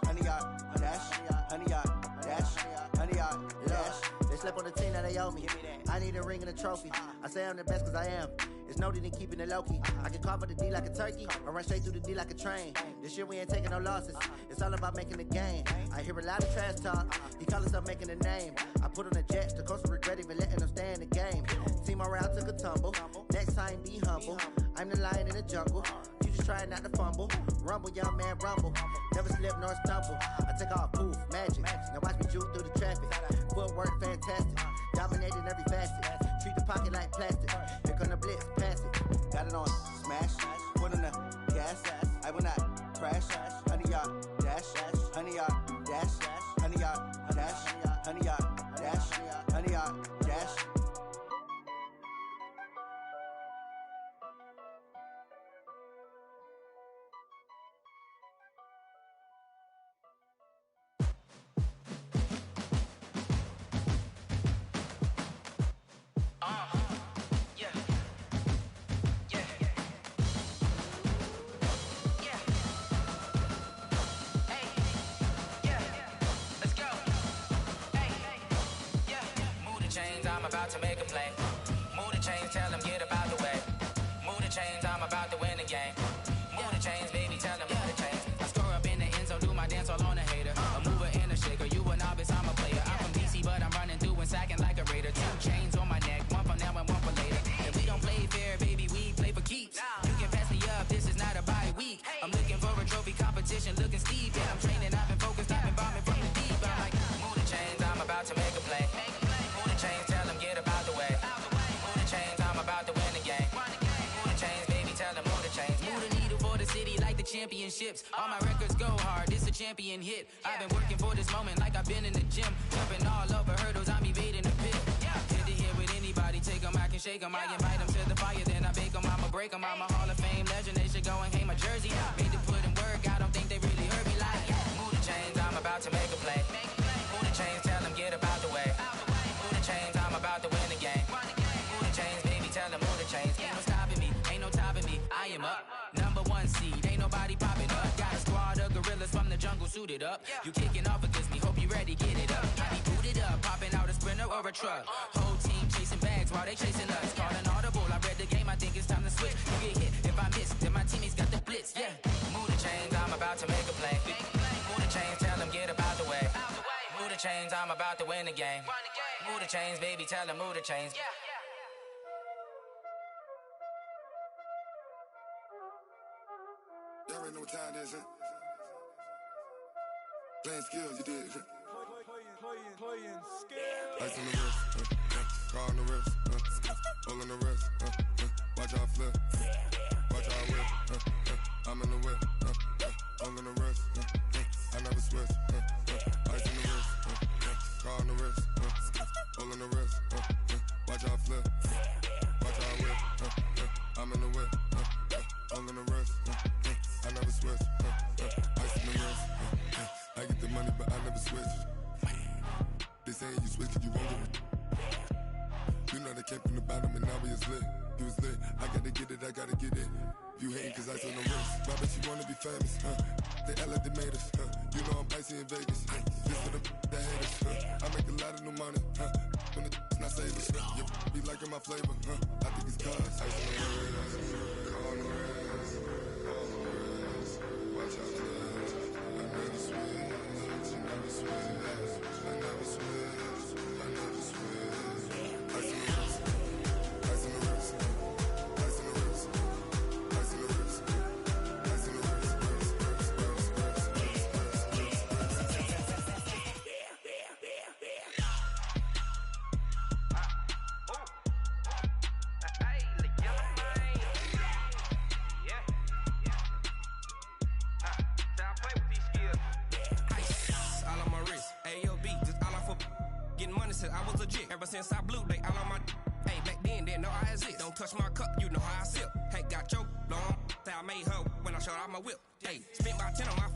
honey, y'all dash, honey, y'all dash, honey, y'all dash. They slept on the team that they owe me. I need a ring and a trophy. I say I'm the best cause I am. It's noted in keeping it low-key. I can carve up the D like a turkey or run straight through the D like a train. This year we ain't taking no losses. It's all about making the game. I hear a lot of trash talk. He call himself making a name. I put on the Jets. The coach will regret even letting them stay in the game. Team morale took a tumble. Next time be humble. I'm the lion in the jungle. You just try not to fumble. Rumble, young man, rumble. Never slip nor stumble. I take off, poof, magic. Now watch me juke through the traffic. Footwork fantastic. Dominating every facet. Treat the pocket like plastic. Here come the blitz, pass it. Got it on smash. Foot on the gas. I will not crash. Honey, y'all dash. Honey, y'all dash. Honey, y'all dash. Honey, y'all dash. Honey, y'all dash. I'm about to make a play. Move the chains, tell them get about the way. Move the chains, I'm about to win the game. Move the chains, baby, tell them move the chains. I score up in the end zone, do my dance all on a hater. A mover and a shaker, you a novice, I'm a player. I'm from DC, but I'm running through and sacking like a raider. 2 chains on my neck, one for now and one for later. And we don't play fair, baby, we play for keeps. You can pass me up, this is not a bye week. I'm looking for a trophy competition, looking steep. And I'm training, I've been focused, I've been bombing from the deep. I'm like, move the chains, I'm about to make a play. Move the chains, tell them get about the way. Move the chains, I'm about to win the game. Move the chains, baby, tell them move the chains. Move the needle for the city like the championships. All my records go hard, this a champion hit. I've been working for this moment like I've been in the gym. Jumping all over hurdles, I'm evading the pit. Hit to hit with anybody, take them, I can shake them. I invite them to the fire, then I bake them, I'ma break them. I'm a Hall of Fame legend, they should go and hang my jersey. Made to put in work, I don't think they really heard me like, move the chains, I'm about to make a play. Move the chains, tell them get about the way. Move the chains, I'm about to win the game. Move the chains, baby, tell them move the chains. Ain't no stopping me, ain't no topping me, I am up. Number 1 seed, ain't nobody popping up. Got a squad of gorillas from the jungle suited up. You kicking off against me, hope you ready, get it up. I be booted up, popping out a sprinter or a truck. Whole team chasing bags while they chasing us. Calling audible, I read the game, I think it's time to switch. You get hit, if I miss, then my teammates got the blitz, yeah. Move the chains, I'm about to make a play. Move the chains, tell them get about the way. Move the chains, I'm about to win the game. Move the chains, baby, tell them move the chains. Y'all already know what time it is, huh? Playing skills, you did. Playing skills. Ice on the wrist, car on the wrist, hole in the wrist, watch out flip, watch out whip, I'm in the whip, hole in the wrist, I never switch, ice on the wrist, car on the wrist, hole in the wrist, watch out flip, watch out whip, I'm in the whip, hole in the wrist, I never switch, ice on the wrist, I get the money but I never switch. They saying you switch 'cause you won't get it. You know they came from the bottom and now we is lit. You was lit, I gotta get it, I gotta get it. You hating 'cause I on the wrist. Why bet you wanna be famous, They elevated us, You know I'm icy in Vegas, This for the that hate us, I make a lot of new money, When it's not savers, You be liking my flavor, I think it's cause ice on the wrist, on the wrist, on the wrist. Watch out, cuz I never switch, I never switch. I never switch, I never switch. Ice in the wrist, ice in the wrist, ice in the wrist, ice in the wrist, ice in the wrist, I was legit. Ever since I blew, they all on my hey, back then, didn't know I exist. Don't touch my cup, you know how I sip. Hey, got your long, I made her when I showed out my whip. Hey, spent about 10 on my